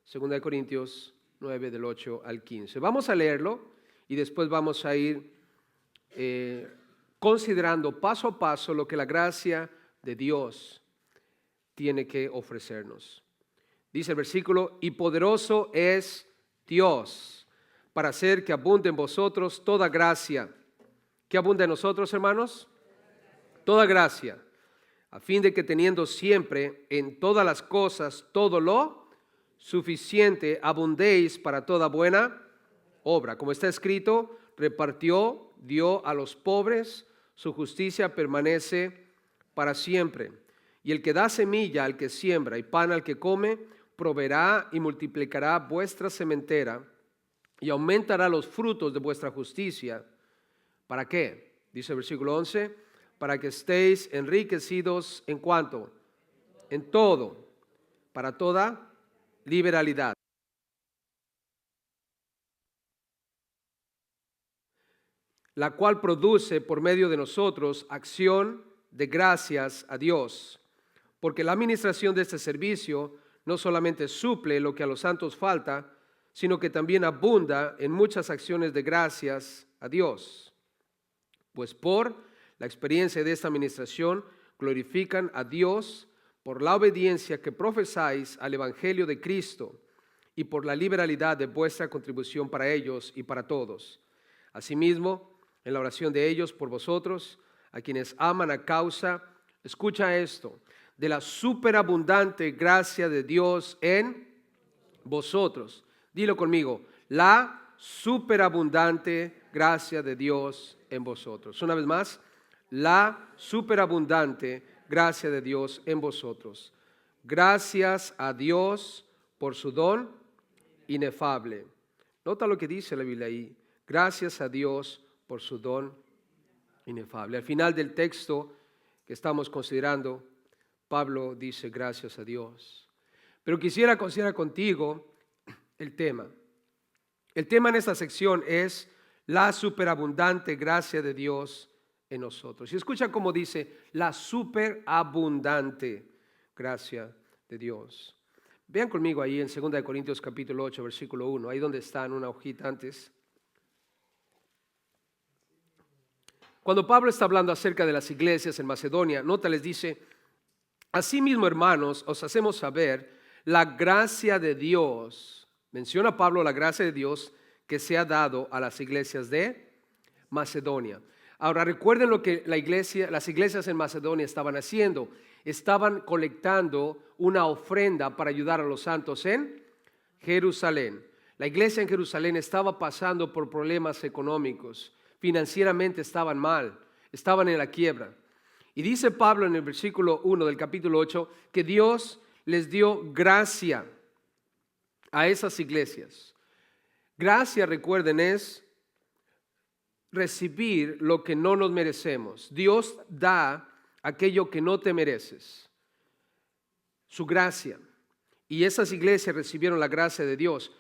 2 Corintios 9, del 8 al 15. Vamos a leerlo y después vamos a ir considerando paso a paso lo que la gracia de Dios tiene que ofrecernos. Dice el versículo: y poderoso es Dios para hacer que abunde en vosotros toda gracia. ¿Qué abunda en nosotros, hermanos? Toda gracia, a fin de que teniendo siempre en todas las cosas todo lo suficiente, abundéis para toda buena obra. Como está escrito, repartió, dio a los pobres, su justicia permanece para siempre. Y el que da semilla al que siembra y pan al que come, proveerá y multiplicará vuestra sementera y aumentará los frutos de vuestra justicia. ¿Para qué? Dice el versículo 11, para que estéis enriquecidos ¿en cuánto? En todo, para toda liberalidad. La cual produce por medio de nosotros acción de gracias a Dios. Porque la administración de este servicio no solamente suple lo que a los santos falta, sino que también abunda en muchas acciones de gracias a Dios. Pues por la experiencia de esta administración glorifican a Dios por la obediencia que profesáis al Evangelio de Cristo y por la liberalidad de vuestra contribución para ellos y para todos. Asimismo, en la oración de ellos por vosotros, a quienes aman a causa, escucha esto, de la superabundante gracia de Dios en vosotros. Dilo conmigo, la superabundante gracia de Dios en vosotros. Una vez más, la superabundante gracia de Dios en vosotros. Gracias a Dios por su don inefable. Nota lo que dice la Biblia ahí. Gracias a Dios por su don inefable. Al final del texto que estamos considerando, Pablo dice gracias a Dios. Pero quisiera considerar contigo el tema. El tema en esta sección es la superabundante gracia de Dios en nosotros. Y escucha cómo dice la superabundante gracia de Dios. Vean conmigo ahí en 2 Corintios capítulo 8, versículo 1, ahí donde está en una hojita antes. Cuando Pablo está hablando acerca de las iglesias en Macedonia, nota, les dice: asimismo, hermanos, os hacemos saber la gracia de Dios. Menciona Pablo la gracia de Dios que se ha dado a las iglesias de Macedonia. Ahora recuerden lo que las iglesias en Macedonia estaban haciendo. Estaban colectando una ofrenda para ayudar a los santos en Jerusalén. La iglesia en Jerusalén estaba pasando por problemas económicos. Financieramente estaban mal, estaban en la quiebra. Y dice Pablo en el versículo 1 del capítulo 8 que Dios les dio gracia a esas iglesias. Gracia, recuerden, es recibir lo que no nos merecemos. Dios da aquello que no te mereces, su gracia. Y esas iglesias recibieron la gracia de Dios.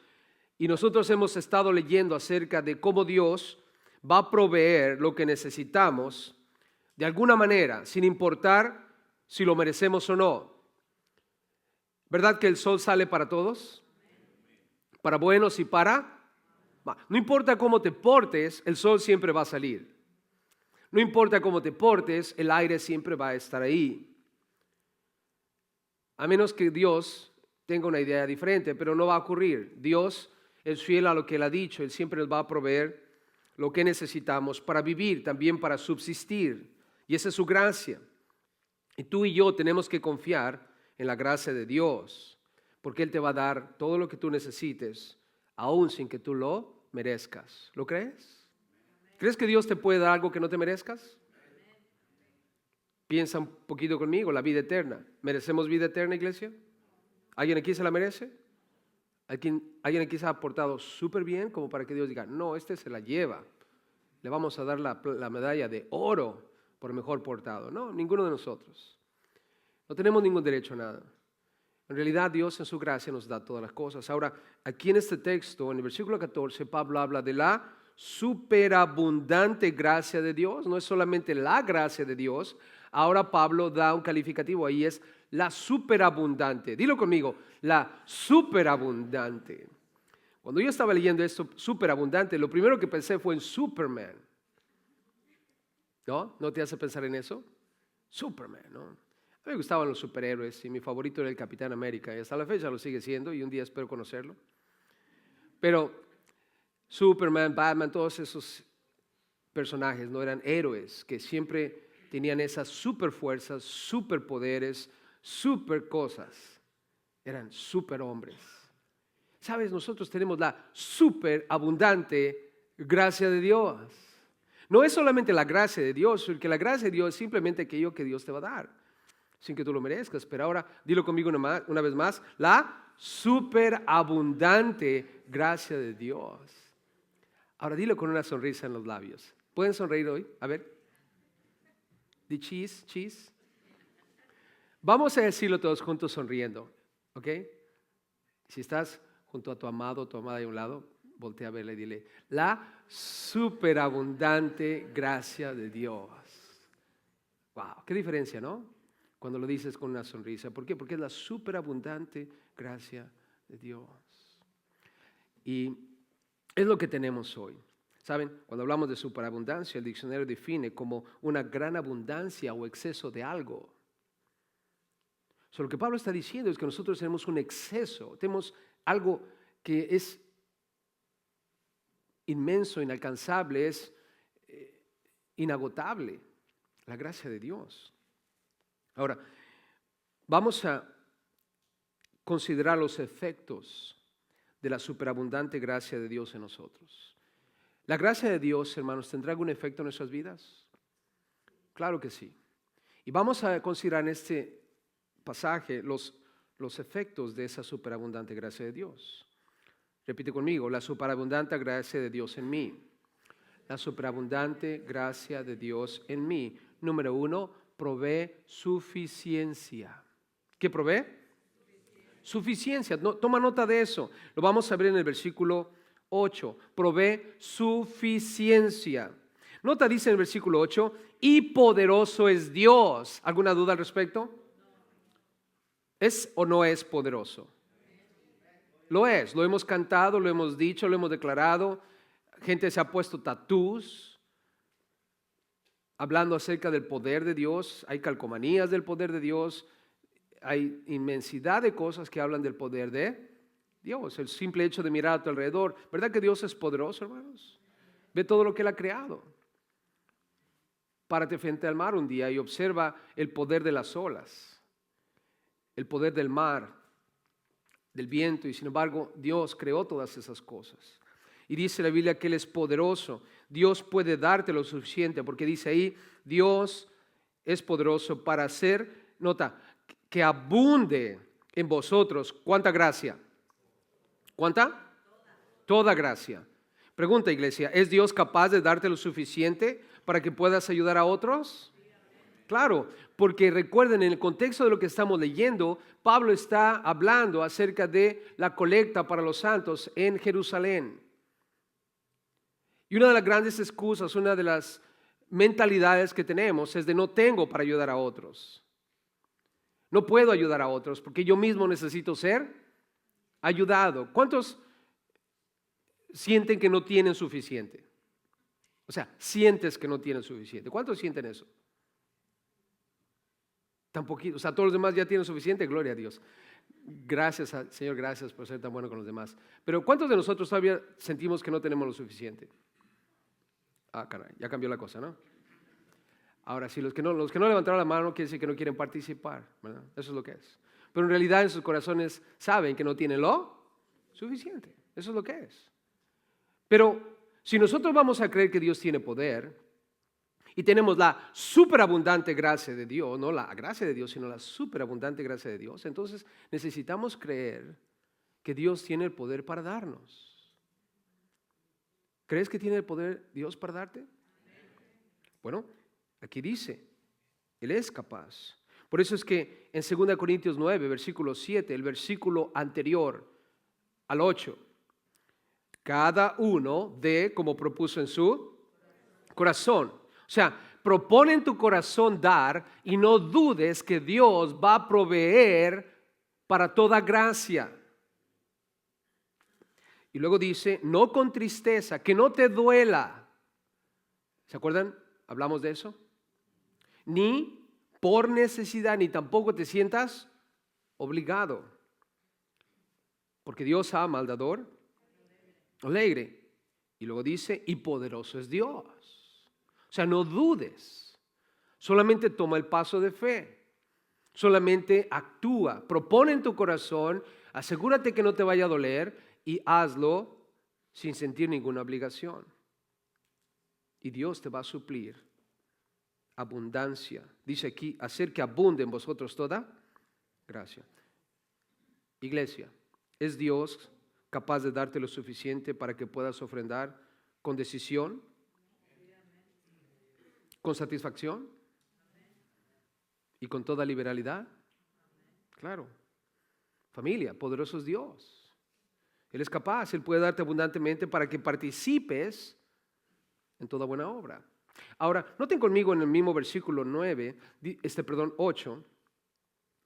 Y nosotros hemos estado leyendo acerca de cómo Dios va a proveer lo que necesitamos de alguna manera, sin importar si lo merecemos o no. ¿Verdad que el sol sale para todos? Para buenos y para... No importa cómo te portes, el sol siempre va a salir. No importa cómo te portes, el aire siempre va a estar ahí. A menos que Dios tenga una idea diferente, pero no va a ocurrir. Dios es fiel a lo que Él ha dicho. Él siempre nos va a proveer lo que necesitamos para vivir, también para subsistir. Y esa es su gracia. Y tú y yo tenemos que confiar en la gracia de Dios, porque Él te va a dar todo lo que tú necesites, aún sin que tú lo merezcas. ¿Lo crees? ¿Crees que Dios te puede dar algo que no te merezcas? Piensa un poquito conmigo, la vida eterna. ¿Merecemos vida eterna, iglesia? ¿Alguien aquí se la merece? ¿Alguien aquí se ha portado súper bien como para que Dios diga, no, este se la lleva, le vamos a dar la medalla de oro por mejor portado? No, ninguno de nosotros. No tenemos ningún derecho a nada. En realidad Dios en su gracia nos da todas las cosas. Ahora, aquí en este texto, en el versículo 14, Pablo habla de la superabundante gracia de Dios. No es solamente la gracia de Dios. Ahora Pablo da un calificativo, ahí es la superabundante. Dilo conmigo, la superabundante. Cuando yo estaba leyendo esto, superabundante, lo primero que pensé fue en Superman. ¿No? ¿No te hace pensar en eso? Superman, ¿no? A mí me gustaban los superhéroes y mi favorito era el Capitán América y hasta la fecha lo sigue siendo y un día espero conocerlo. Pero Superman, Batman, todos esos personajes no eran héroes que siempre tenían esas super fuerzas, superpoderes, super cosas. Eran superhombres. ¿Sabes? Nosotros tenemos la superabundante gracia de Dios. No es solamente la gracia de Dios, porque la gracia de Dios es simplemente aquello que Dios te va a dar, sin que tú lo merezcas. Pero ahora, dilo conmigo una vez más, la superabundante gracia de Dios. Ahora dilo con una sonrisa en los labios. ¿Pueden sonreír hoy? A ver. Di cheese, cheese. Vamos a decirlo todos juntos sonriendo, ¿ok? Si estás junto a tu amado o tu amada de un lado, voltea a verle y dile, la superabundante gracia de Dios. Wow, qué diferencia, ¿no? Cuando lo dices con una sonrisa. ¿Por qué? Porque es la superabundante gracia de Dios. Y es lo que tenemos hoy. ¿Saben? Cuando hablamos de superabundancia, el diccionario define como una gran abundancia o exceso de algo. So, lo que Pablo está diciendo es que nosotros tenemos un exceso, tenemos algo que es inmenso, inalcanzable, es inagotable, la gracia de Dios. Ahora, vamos a considerar los efectos de la superabundante gracia de Dios en nosotros. ¿La gracia de Dios, hermanos, tendrá algún efecto en nuestras vidas? Claro que sí. Y vamos a considerar en este pasaje los efectos de esa superabundante gracia de Dios. Repite conmigo, la superabundante gracia de Dios en mí. La superabundante gracia de Dios en mí. Número 1, provee suficiencia. ¿Qué provee? Suficiencia. No, toma nota de eso. Lo vamos a ver en el versículo 8. Provee suficiencia. Nota, dice en el versículo 8, y poderoso es Dios. ¿Alguna duda al respecto? ¿Es o no es poderoso? Lo es, lo hemos cantado, lo hemos dicho, lo hemos declarado. Gente se ha puesto tatús hablando acerca del poder de Dios. Hay calcomanías del poder de Dios. Hay inmensidad de cosas que hablan del poder de Dios. El simple hecho de mirar a tu alrededor. ¿Verdad que Dios es poderoso, hermanos? Ve todo lo que Él ha creado. Párate frente al mar un día y observa el poder de las olas, el poder del mar, del viento, y sin embargo Dios creó todas esas cosas. Y dice la Biblia que Él es poderoso. Dios puede darte lo suficiente, porque dice ahí, Dios es poderoso para hacer, nota, que abunde en vosotros. ¿Cuánta gracia? ¿Cuánta? Toda gracia. Pregunta, iglesia, ¿es Dios capaz de darte lo suficiente para que puedas ayudar a otros? Claro, porque recuerden, en el contexto de lo que estamos leyendo, Pablo está hablando acerca de la colecta para los santos en Jerusalén. Y una de las grandes excusas, una de las mentalidades que tenemos es de no tengo para ayudar a otros. No puedo ayudar a otros porque yo mismo necesito ser ayudado. ¿Cuántos sienten que no tienen suficiente? O sea, sientes que no tienen suficiente. ¿Cuántos sienten eso? Tan poquito. O sea, todos los demás ya tienen suficiente. Gloria a Dios. Gracias, Señor, gracias por ser tan bueno con los demás. Pero ¿cuántos de nosotros todavía sentimos que no tenemos lo suficiente? Ah, caray, ya cambió la cosa, ¿no? Ahora, si los que no levantaron la mano quiere decir que no quieren participar, ¿verdad? Eso es lo que es. Pero en realidad en sus corazones saben que no tienen lo suficiente. Eso es lo que es. Pero si nosotros vamos a creer que Dios tiene poder y tenemos la superabundante gracia de Dios, no la gracia de Dios, sino la superabundante gracia de Dios, entonces necesitamos creer que Dios tiene el poder para darnos. ¿Crees que tiene el poder Dios para darte? Bueno, aquí dice, Él es capaz. Por eso es que en 2 Corintios 9, versículo 7, el versículo anterior al 8, cada uno dé como propuso en su corazón. O sea, propone en tu corazón dar y no dudes que Dios va a proveer para toda gracia. Y luego dice, no con tristeza, que no te duela. ¿Se acuerdan? Hablamos de eso. Ni por necesidad, ni tampoco te sientas obligado. Porque Dios ama al dador alegre. Y luego dice, y poderoso es Dios. O sea, no dudes. Solamente toma el paso de fe. Solamente actúa. Propone en tu corazón. Asegúrate que no te vaya a doler. Y hazlo sin sentir ninguna obligación. Y Dios te va a suplir abundancia. Dice aquí, hacer que abunde en vosotros toda gracia. Iglesia, ¿es Dios capaz de darte lo suficiente para que puedas ofrendar con decisión? ¿Con satisfacción? ¿Y con toda liberalidad? Claro. Familia, poderoso es Dios. Él es capaz, Él puede darte abundantemente para que participes en toda buena obra. Ahora, noten conmigo en el mismo versículo 8.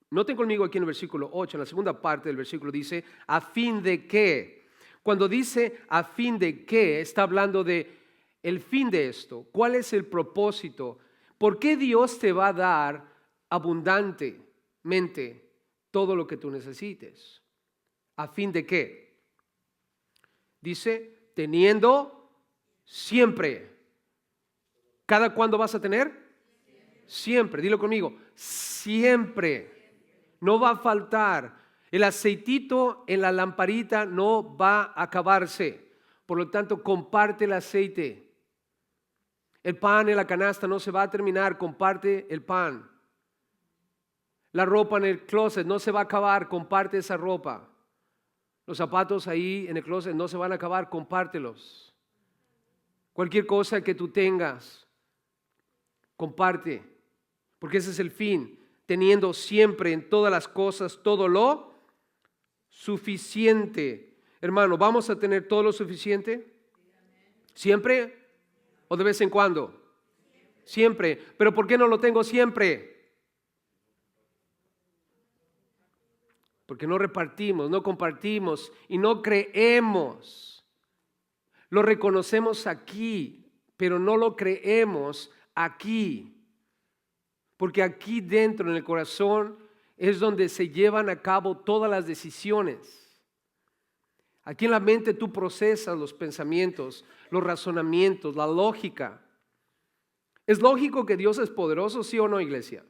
Noten conmigo aquí en el versículo 8, en la segunda parte del versículo dice, ¿a fin de qué? Cuando dice a fin de qué, está hablando de el fin de esto. ¿Cuál es el propósito? ¿Por qué Dios te va a dar abundantemente todo lo que tú necesites? ¿A fin de qué? Dice, teniendo siempre. ¿Cada cuándo vas a tener? Siempre. Dilo conmigo, siempre. No va a faltar. El aceitito en la lamparita no va a acabarse. Por lo tanto, comparte el aceite. El pan en la canasta no se va a terminar, comparte el pan. La ropa en el closet no se va a acabar, comparte esa ropa. Los zapatos ahí en el closet no se van a acabar, compártelos. Cualquier cosa que tú tengas, comparte, porque ese es el fin, teniendo siempre en todas las cosas todo lo suficiente. Hermano, ¿vamos a tener todo lo suficiente? ¿Siempre o de vez en cuando? Siempre. ¿Pero por qué no lo tengo siempre? Porque no repartimos, no compartimos y no creemos. Lo reconocemos aquí, pero no lo creemos aquí. Porque aquí dentro en el corazón es donde se llevan a cabo todas las decisiones. Aquí en la mente tú procesas los pensamientos, los razonamientos, la lógica. ¿Es lógico que Dios es poderoso, sí o no, iglesia?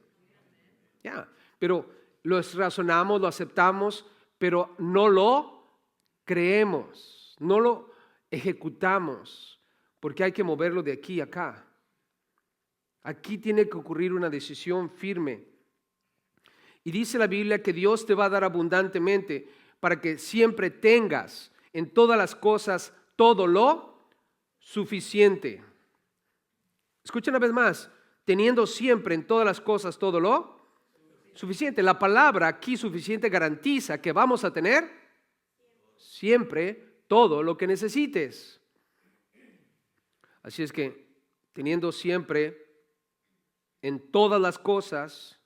Ya, pero lo razonamos, lo aceptamos, pero no lo creemos, no lo ejecutamos, porque hay que moverlo de aquí a acá. Aquí tiene que ocurrir una decisión firme. Y dice la Biblia que Dios te va a dar abundantemente para que siempre tengas en todas las cosas todo lo suficiente. Escucha una vez más, teniendo siempre en todas las cosas todo lo suficiente. La palabra aquí suficiente garantiza que vamos a tener siempre todo lo que necesites. Así es que teniendo siempre en todas las cosas,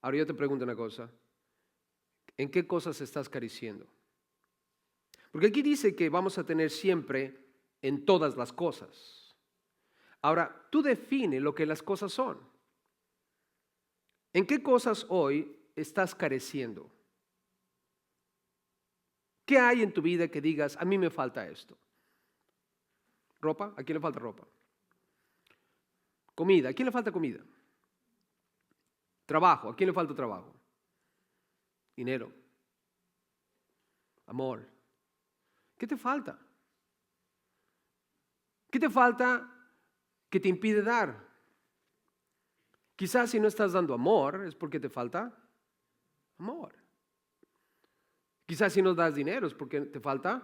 ahora yo te pregunto una cosa, ¿en qué cosas estás careciendo? Porque aquí dice que vamos a tener siempre en todas las cosas. Ahora, tú define lo que las cosas son. ¿En qué cosas hoy estás careciendo? ¿Qué hay en tu vida que digas, a mí me falta esto? ¿Ropa? ¿A quién le falta ropa? Comida. ¿A quién le falta comida? Trabajo. ¿A quién le falta trabajo? Dinero. Amor. ¿Qué te falta? ¿Qué te falta que te impide dar? Quizás si no estás dando amor es porque te falta amor. Quizás si no das dinero es porque te falta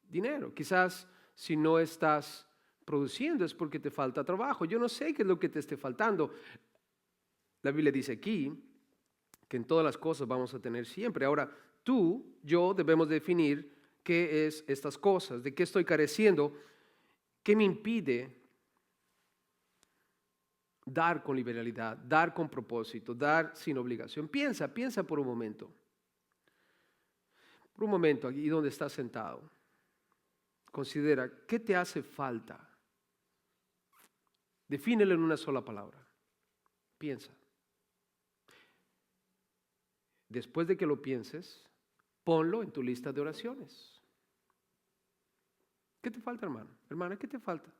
dinero. Quizás si no estás produciendo es porque te falta trabajo. Yo no sé qué es lo que te esté faltando. La Biblia dice aquí que en todas las cosas vamos a tener siempre. Ahora, tú, yo debemos definir qué es estas cosas, de qué estoy careciendo, qué me impide Dar con liberalidad, dar con propósito, dar sin obligación. Piensa por un momento. Por un momento, aquí donde estás sentado. Considera, ¿qué te hace falta? Defínelo en una sola palabra. Piensa. Después de que lo pienses, ponlo en tu lista de oraciones. ¿Qué te falta, hermano? Hermana, ¿qué te falta?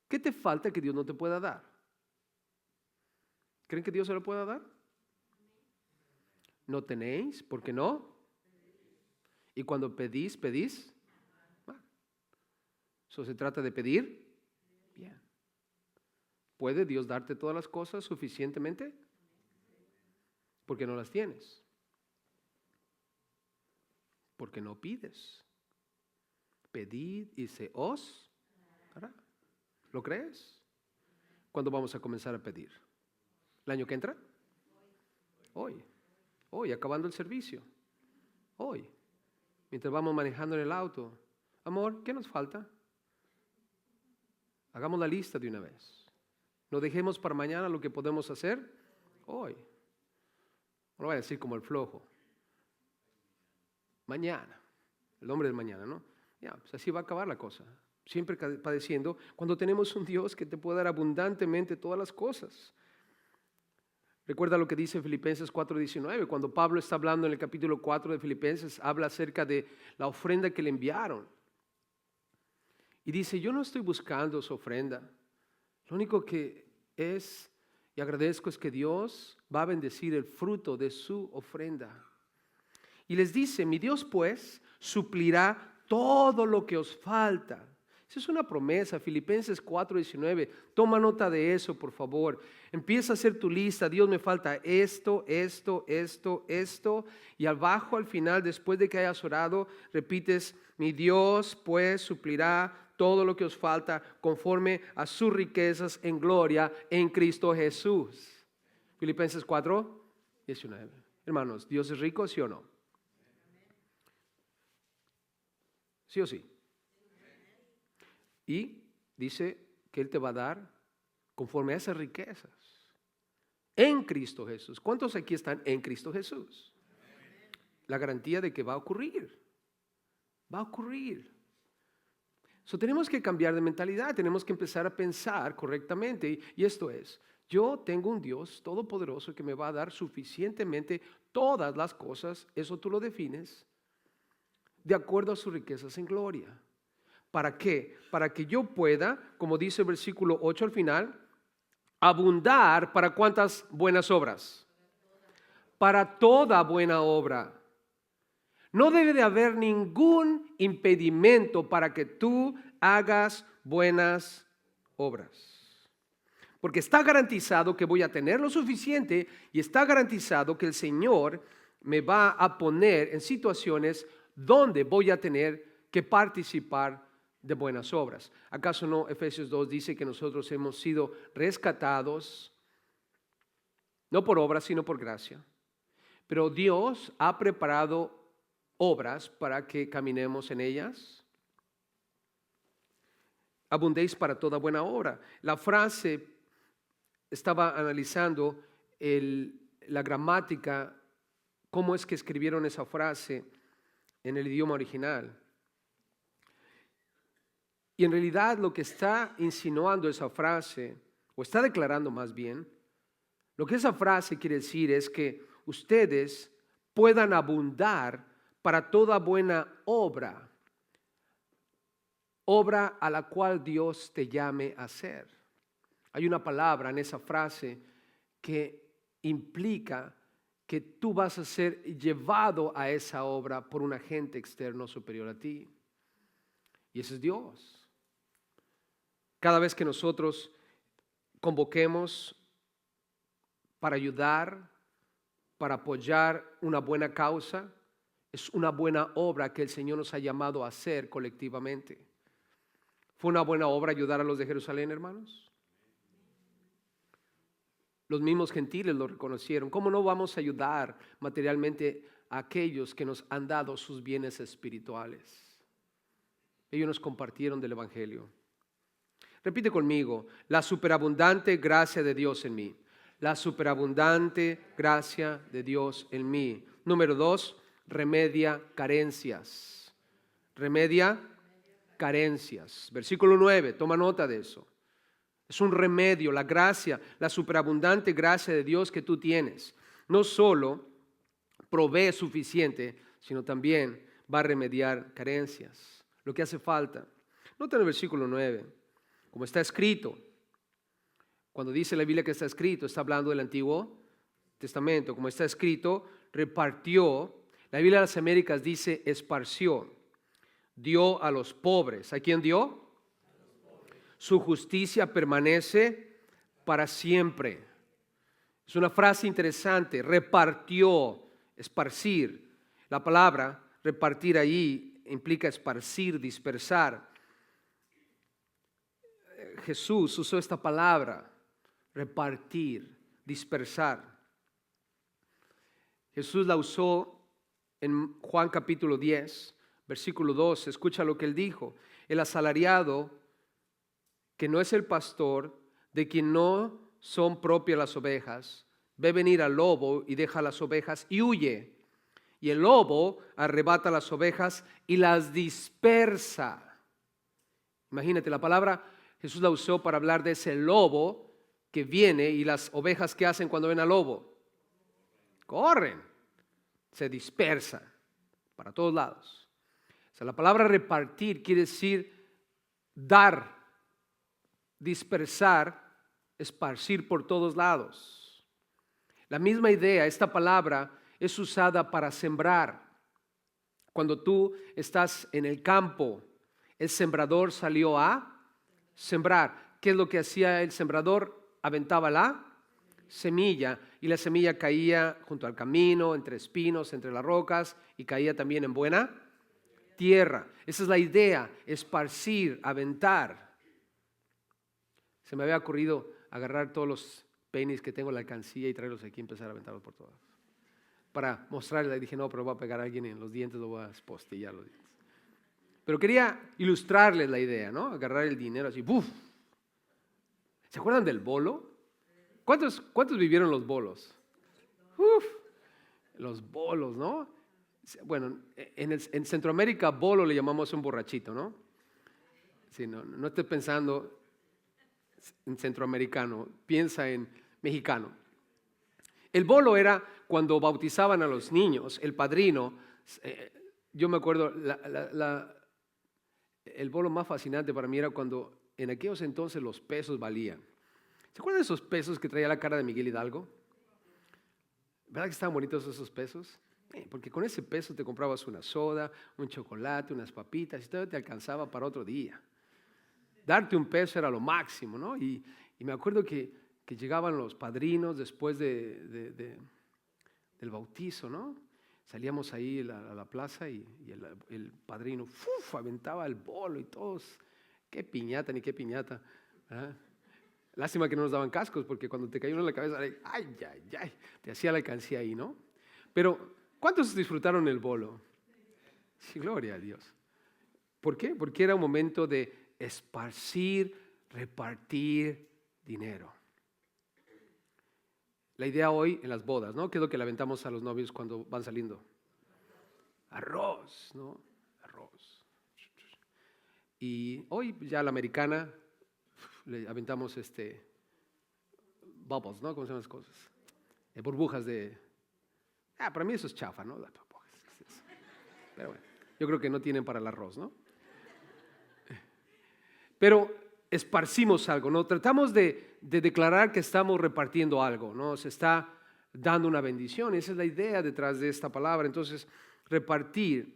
¿Qué te falta que Dios no te pueda dar? ¿Creen que Dios se lo pueda dar? ¿No tenéis? ¿Por qué no? Y cuando pedís. Bueno, eso se trata de pedir. Bien. ¿Puede Dios darte todas las cosas suficientemente? Porque no las tienes. Porque no pides. Pedid y se os hará. ¿Lo crees? ¿Cuándo vamos a comenzar a pedir? ¿El año que entra? Hoy, acabando el servicio. Hoy, mientras vamos manejando en el auto. Amor, ¿qué nos falta? Hagamos la lista de una vez. No dejemos para mañana lo que podemos hacer hoy. No lo voy a decir como el flojo. Mañana. El hombre del mañana, ¿no? Ya, pues así va a acabar la cosa. Siempre padeciendo cuando tenemos un Dios que te puede dar abundantemente todas las cosas. Recuerda lo que dice en Filipenses 4:19, cuando Pablo está hablando en el capítulo 4 de Filipenses, habla acerca de la ofrenda que le enviaron. Y dice, yo no estoy buscando su ofrenda. Lo único que es, y agradezco, es que Dios va a bendecir el fruto de su ofrenda. Y les dice, mi Dios pues suplirá todo lo que os falta. Esa es una promesa, Filipenses 4:19. Toma nota de eso, por favor. Empieza a hacer tu lista. Dios, me falta esto. Y abajo, al final, después de que hayas orado, repites, mi Dios pues suplirá todo lo que os falta conforme a sus riquezas en gloria en Cristo Jesús. Filipenses 4:19. Hermanos, ¿Dios es rico, sí o no? ¿Sí o sí? Y dice que Él te va a dar conforme a esas riquezas en Cristo Jesús. ¿Cuántos aquí están en Cristo Jesús? La garantía de que va a ocurrir. Va a ocurrir. Tenemos que cambiar de mentalidad, tenemos que empezar a pensar correctamente. Y esto es, yo tengo un Dios todopoderoso que me va a dar suficientemente todas las cosas, eso tú lo defines, de acuerdo a sus riquezas en gloria. ¿Para qué? Para que yo pueda, como dice el versículo 8 al final, abundar para ¿cuántas buenas obras? Para toda buena obra. No debe de haber ningún impedimento para que tú hagas buenas obras. Porque está garantizado que voy a tener lo suficiente y está garantizado que el Señor me va a poner en situaciones donde voy a tener que participar de buenas obras. ¿Acaso no Efesios 2 dice que nosotros hemos sido rescatados, no por obras, sino por gracia? Pero Dios ha preparado obras para que caminemos en ellas. Abundéis para toda buena obra. La frase, estaba analizando la gramática, cómo es que escribieron esa frase en el idioma original. Y en realidad lo que está insinuando esa frase, o está declarando más bien, lo que esa frase quiere decir es que ustedes puedan abundar para toda buena obra, obra a la cual Dios te llame a hacer. Hay una palabra en esa frase que implica que tú vas a ser llevado a esa obra por un agente externo superior a ti. Y ese es Dios. Cada vez que nosotros convoquemos para ayudar, para apoyar una buena causa, es una buena obra que el Señor nos ha llamado a hacer colectivamente. ¿Fue una buena obra ayudar a los de Jerusalén, hermanos? Los mismos gentiles lo reconocieron. ¿Cómo no vamos a ayudar materialmente a aquellos que nos han dado sus bienes espirituales? Ellos nos compartieron del Evangelio. Repite conmigo, la superabundante gracia de Dios en mí. La superabundante gracia de Dios en mí. Número 2, remedia carencias. Remedia carencias. Versículo 9, toma nota de eso. Es un remedio, la gracia, la superabundante gracia de Dios que tú tienes. No solo provee suficiente, sino también va a remediar carencias. Lo que hace falta. Nota en el versículo 9, como está escrito. Cuando dice la Biblia que está escrito, está hablando del Antiguo Testamento. Como está escrito, repartió. La Biblia de las Américas dice esparció. Dio a los pobres. ¿A quién dio? Su justicia permanece para siempre. Es una frase interesante. Repartió, esparcir. La palabra repartir ahí implica esparcir, dispersar. Jesús usó esta palabra, repartir, dispersar. Jesús la usó en Juan capítulo 10, versículo 2. Escucha lo que él dijo. El asalariado, que no es el pastor, de quien no son propias las ovejas, ve venir al lobo y deja las ovejas y huye. Y el lobo arrebata las ovejas y las dispersa. Imagínate, la palabra Jesús la usó para hablar de ese lobo que viene, y las ovejas, ¿qué hacen cuando ven al lobo? Corren, se dispersa para todos lados. O sea, la palabra repartir quiere decir dar, dispersar, esparcir por todos lados. La misma idea, esta palabra es usada para sembrar. Cuando tú estás en el campo, el sembrador salió a sembrar. ¿Qué es lo que hacía el sembrador? Aventaba la semilla, y la semilla caía junto al camino, entre espinos, entre las rocas, y caía también en buena tierra. Esa es la idea, esparcir, aventar. Se me había ocurrido agarrar todos los peines que tengo en la alcancía y traerlos aquí y empezar a aventarlos por todas. Para mostrarle, dije, no, pero voy a pegar a alguien en los dientes, lo voy a postillar los dientes. Pero quería ilustrarles la idea, ¿no? Agarrar el dinero así, ¡buf! ¿Se acuerdan del bolo? ¿Cuántos vivieron los bolos? Uf, los bolos, ¿no? Bueno, en Centroamérica bolo le llamamos un borrachito, ¿no? Sí, no estés pensando en centroamericano, piensa en mexicano. El bolo era cuando bautizaban a los niños, el padrino. Yo me acuerdo, el bolo más fascinante para mí era cuando en aquellos entonces los pesos valían. ¿Se acuerdan de esos pesos que traía la cara de Miguel Hidalgo? ¿Verdad que estaban bonitos esos pesos? Porque con ese peso te comprabas una soda, un chocolate, unas papitas, y todo te alcanzaba para otro día. Darte un peso era lo máximo, ¿no? Y me acuerdo que llegaban los padrinos después del bautizo, ¿no? Salíamos ahí a la plaza y el padrino aventaba el bolo y todos, qué piñata ni qué piñata, ¿verdad? Lástima que no nos daban cascos, porque cuando te cayó uno en la cabeza, ay, te hacía la alcancía ahí, ¿no? Pero, ¿cuántos disfrutaron el bolo? Sí, gloria a Dios. ¿Por qué? Porque era un momento de esparcir, repartir dinero. La idea hoy en las bodas, ¿no? ¿Qué es lo que le aventamos a los novios cuando van saliendo? Arroz, ¿no? Arroz. Y hoy ya la americana le aventamos bubbles, ¿no? ¿Cómo se llaman las cosas? Burbujas de... para mí eso es chafa, ¿no? Pero bueno, yo creo que no tienen para el arroz, ¿no? Pero esparcimos algo, ¿no? Tratamos de declarar que estamos repartiendo algo, ¿no? Se está dando una bendición. Esa es la idea detrás de esta palabra. Entonces, repartir.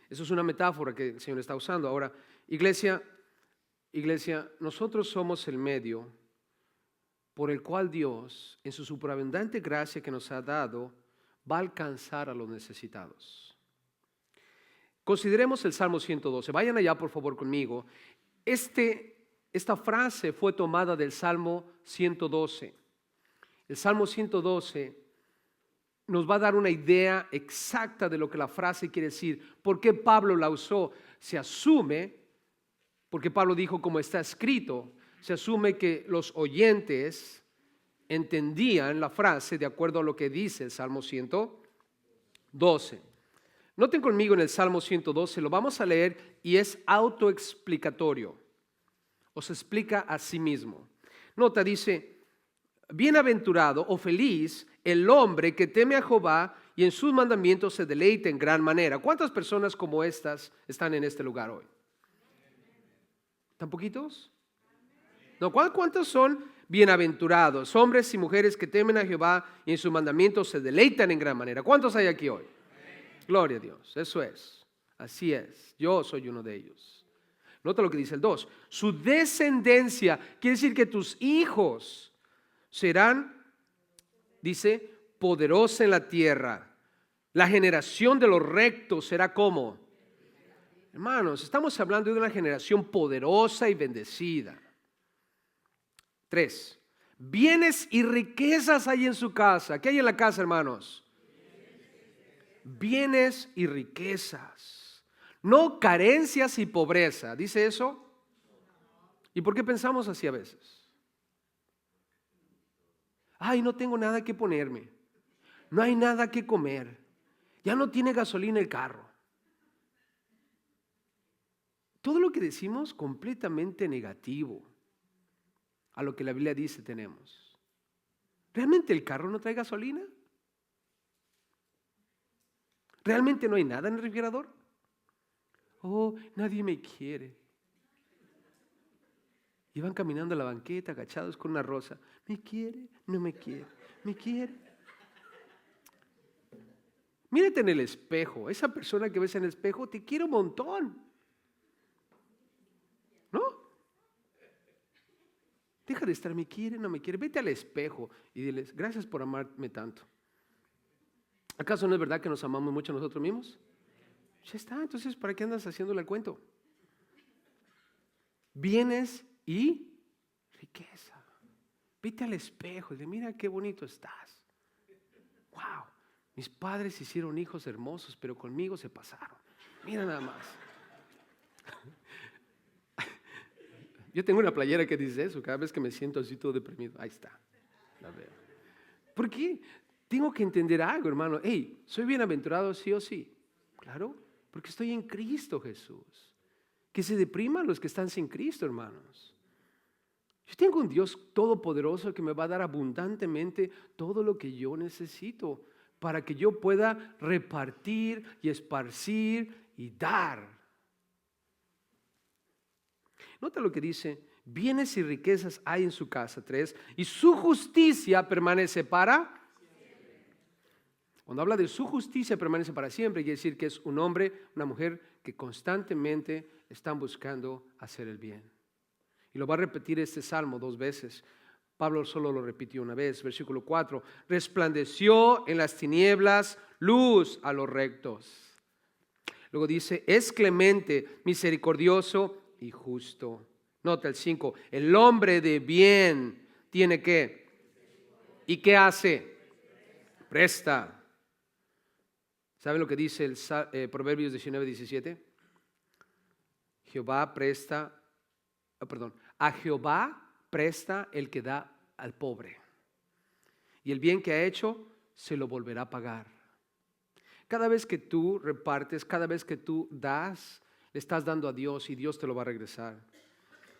Eso es una metáfora que el Señor está usando. Ahora, iglesia, nosotros somos el medio por el cual Dios, en su superabundante gracia que nos ha dado, va a alcanzar a los necesitados. Consideremos el Salmo 112. Vayan allá, por favor, conmigo. Esta frase fue tomada del Salmo 112. El Salmo 112 nos va a dar una idea exacta de lo que la frase quiere decir. ¿Por qué Pablo la usó? Se asume porque Pablo dijo como está escrito. Se asume que los oyentes entendían la frase de acuerdo a lo que dice el Salmo 112. Noten conmigo en el Salmo 112, lo vamos a leer y es autoexplicatorio. O se explica a sí mismo. Nota, dice, bienaventurado o feliz el hombre que teme a Jehová y en sus mandamientos se deleita en gran manera. ¿Cuántas personas como estas están en este lugar hoy? ¿Tan poquitos? No, ¿cuántos son bienaventurados? Hombres y mujeres que temen a Jehová y en sus mandamientos se deleitan en gran manera. ¿Cuántos hay aquí hoy? Gloria a Dios, eso es. Así es, yo soy uno de ellos. Nota lo que dice el 2. Su descendencia, quiere decir que tus hijos serán, dice, poderosa en la tierra. La generación de los rectos será como. Hermanos, estamos hablando de una generación poderosa y bendecida. 3. Bienes y riquezas hay en su casa. ¿Qué hay en la casa, hermanos? Bienes y riquezas. No carencias y pobreza. ¿Dice eso? ¿Y por qué pensamos así a veces? Ay, no tengo nada que ponerme. No hay nada que comer. Ya no tiene gasolina el carro. Todo lo que decimos completamente negativo a lo que la Biblia dice tenemos. ¿Realmente el carro no trae gasolina? ¿Realmente no hay nada en el refrigerador? Oh, nadie me quiere. Y van caminando a la banqueta agachados con una rosa. ¿Me quiere? No me quiere. ¿Me quiere? Mírate en el espejo. Esa persona que ves en el espejo te quiere un montón. ¿No? Deja de estar, ¿me quiere? No me quiere. Vete al espejo y diles, gracias por amarme tanto. ¿Acaso no es verdad que nos amamos mucho a nosotros mismos? Ya está, entonces ¿para qué andas haciéndole el cuento? Bienes y riqueza. Vete al espejo y dile, mira qué bonito estás. Wow, mis padres hicieron hijos hermosos, pero conmigo se pasaron. Mira nada más. Yo tengo una playera que dice eso, cada vez que me siento así todo deprimido. Ahí está, la veo. ¿Por qué? Tengo que entender algo, hermano. Hey, ¿soy bienaventurado sí o sí? Claro, porque estoy en Cristo Jesús. Que se depriman los que están sin Cristo, hermanos. Yo tengo un Dios todopoderoso que me va a dar abundantemente todo lo que yo necesito para que yo pueda repartir y esparcir y dar. Nota lo que dice, bienes y riquezas hay en su casa, 3, y su justicia permanece para. Cuando habla de su justicia permanece para siempre, quiere decir que es un hombre, una mujer que constantemente están buscando hacer el bien. Y lo va a repetir este salmo 2 veces. Pablo solo lo repitió una vez, versículo 4, resplandeció en las tinieblas luz a los rectos. Luego dice, es clemente, misericordioso y justo. Nota el 5, el hombre de bien tiene que, ¿y qué hace? Presta. ¿Saben lo que dice el Proverbios 19, 17? A Jehová presta el que da al pobre, y el bien que ha hecho se lo volverá a pagar. Cada vez que tú repartes, cada vez que tú das, le estás dando a Dios y Dios te lo va a regresar.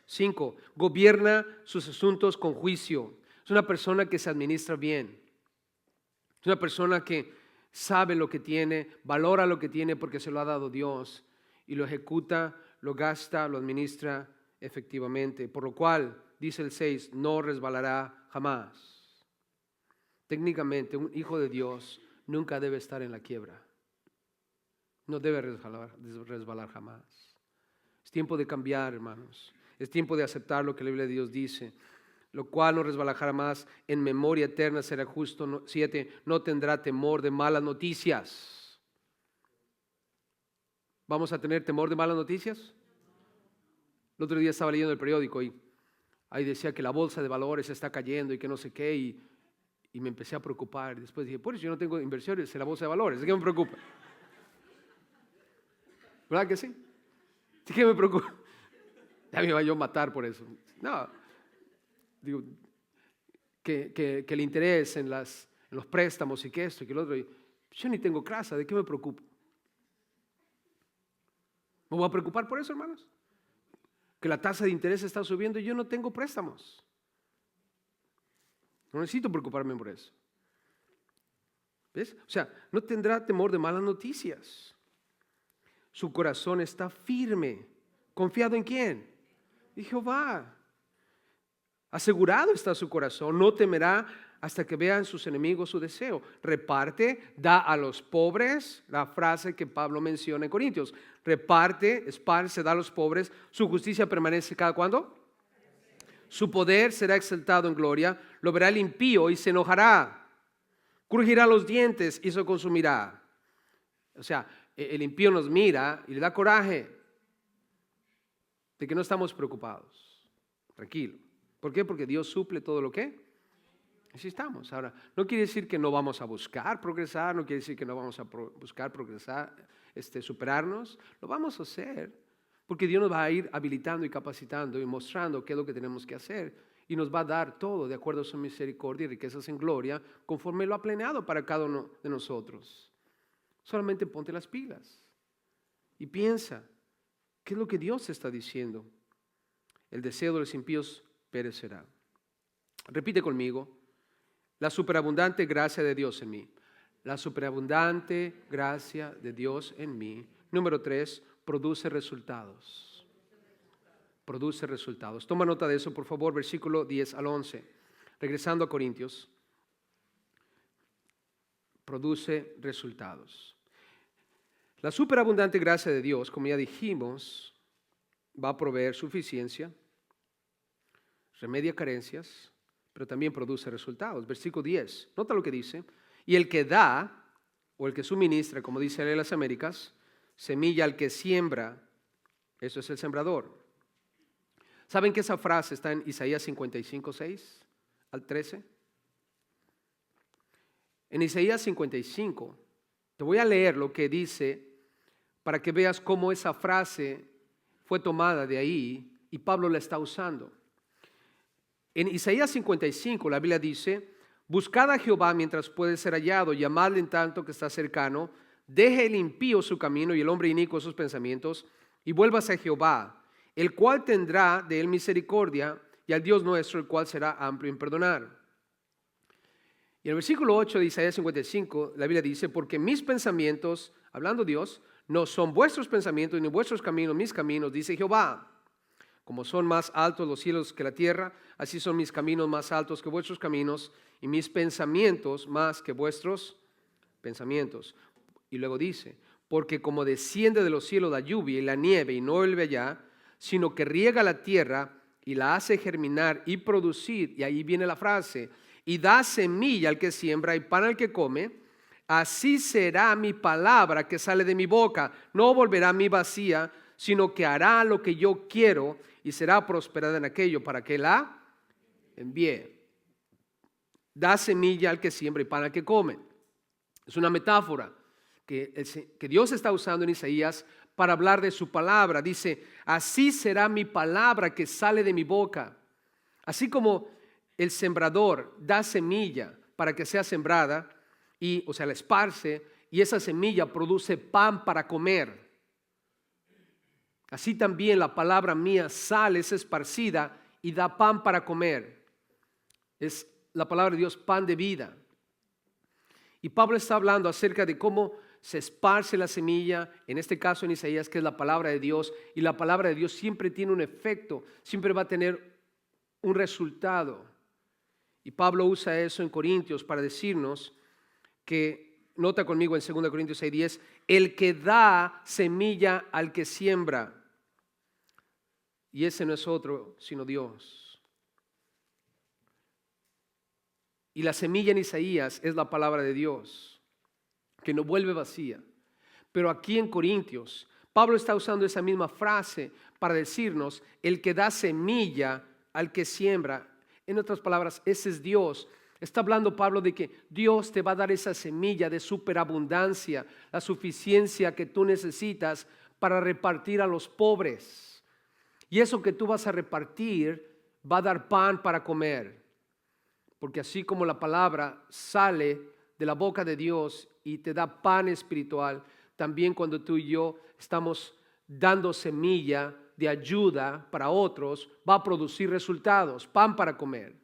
5, gobierna sus asuntos con juicio. Es una persona que se administra bien. Es una persona que sabe lo que tiene, valora lo que tiene porque se lo ha dado Dios y lo ejecuta, lo gasta, lo administra efectivamente. Por lo cual, dice el 6, no resbalará jamás. Técnicamente, un hijo de Dios nunca debe estar en la quiebra. No debe resbalar jamás. Es tiempo de cambiar, hermanos. Es tiempo de aceptar lo que la Biblia de Dios dice. Lo cual no resbalará más, en memoria eterna será justo. 7, no tendrá temor de malas noticias. ¿Vamos a tener temor de malas noticias? El otro día estaba leyendo el periódico y ahí decía que la bolsa de valores está cayendo y que no sé qué, y me empecé a preocupar. Después dije, pues yo no tengo inversiones en la bolsa de valores, ¿de qué me preocupa? ¿Verdad que sí? ¿De qué me preocupa? Ya me iba yo a matar por eso. No, digo, que el interés en los préstamos y que esto y que lo otro. Yo ni tengo casa, ¿de qué me preocupo? ¿Me voy a preocupar por eso, hermanos? Que la tasa de interés está subiendo y yo no tengo préstamos. No necesito preocuparme por eso. ¿Ves? O sea, no tendrá temor de malas noticias. Su corazón está firme. ¿Confiado en quién? En Jehová. Asegurado está su corazón. No temerá hasta que vean sus enemigos su deseo. Reparte, da a los pobres, la frase que Pablo menciona en Corintios. Reparte, esparce, da a los pobres. Su justicia permanece ¿cada cuándo? Su poder será exaltado en gloria. Lo verá el impío y se enojará. Crujirá los dientes y se consumirá. O sea, el impío nos mira y le da coraje de que no estamos preocupados. Tranquilo. ¿Por qué? Porque Dios suple todo lo que necesitamos. Ahora, no quiere decir que no vamos a buscar progresar, no quiere decir que no vamos a buscar progresar, superarnos. Lo vamos a hacer porque Dios nos va a ir habilitando y capacitando y mostrando qué es lo que tenemos que hacer. Y nos va a dar todo de acuerdo a su misericordia y riquezas en gloria, conforme lo ha planeado para cada uno de nosotros. Solamente ponte las pilas y piensa, ¿qué es lo que Dios está diciendo? El deseo de los impíos perecerá. Repite conmigo, la superabundante gracia de Dios en mí. La superabundante gracia de Dios en mí. Número 3, produce resultados. Produce resultados. Toma nota de eso, por favor, versículo 10 al 11. Regresando a Corintios. Produce resultados. La superabundante gracia de Dios, como ya dijimos, va a proveer suficiencia, remedia carencias, pero también produce resultados. Versículo 10, nota lo que dice. Y el que da, o el que suministra, como dice en las Américas, semilla al que siembra, eso es el sembrador. ¿Saben que esa frase está en Isaías 55, 6 al 13? En Isaías 55, te voy a leer lo que dice para que veas cómo esa frase fue tomada de ahí y Pablo la está usando. En Isaías 55 la Biblia dice, buscad a Jehová mientras puede ser hallado, llamadle en tanto que está cercano, deje el impío su camino y el hombre inicuo sus pensamientos, y vuélvase a Jehová, el cual tendrá de él misericordia, y al Dios nuestro, el cual será amplio en perdonar. Y en el versículo 8 de Isaías 55, la Biblia dice, porque mis pensamientos, hablando Dios, no son vuestros pensamientos, ni vuestros caminos, mis caminos, dice Jehová. Como son más altos los cielos que la tierra, así son mis caminos más altos que vuestros caminos, y mis pensamientos más que vuestros pensamientos. Y luego dice, porque como desciende de los cielos la lluvia y la nieve, y no vuelve allá, sino que riega la tierra y la hace germinar y producir, y ahí viene la frase, y da semilla al que siembra y pan al que come, así será mi palabra que sale de mi boca, no volverá a mí vacía, sino que hará lo que yo quiero y será prosperada en aquello para que la envíe. Da semilla al que siembra y pan al que come. Es una metáfora que Dios está usando en Isaías para hablar de su palabra. Dice, así será mi palabra que sale de mi boca. Así como el sembrador da semilla para que sea sembrada, o sea, la esparce, y esa semilla produce pan para comer. Así también la palabra mía sale, es esparcida y da pan para comer. Es la palabra de Dios, pan de vida. Y Pablo está hablando acerca de cómo se esparce la semilla, en este caso en Isaías, que es la palabra de Dios, y la palabra de Dios siempre tiene un efecto, siempre va a tener un resultado. Y Pablo usa eso en Corintios para decirnos que, nota conmigo en 2 Corintios 6:10, el que da semilla al que siembra. Y ese no es otro sino Dios. Y la semilla en Isaías es la palabra de Dios, que no vuelve vacía. Pero aquí en Corintios, Pablo está usando esa misma frase para decirnos, el que da semilla al que siembra. En otras palabras, ese es Dios. Está hablando Pablo de que Dios te va a dar esa semilla de superabundancia, la suficiencia que tú necesitas para repartir a los pobres. Y eso que tú vas a repartir va a dar pan para comer. Porque así como la palabra sale de la boca de Dios y te da pan espiritual, también cuando tú y yo estamos dando semilla de ayuda para otros, va a producir resultados, pan para comer.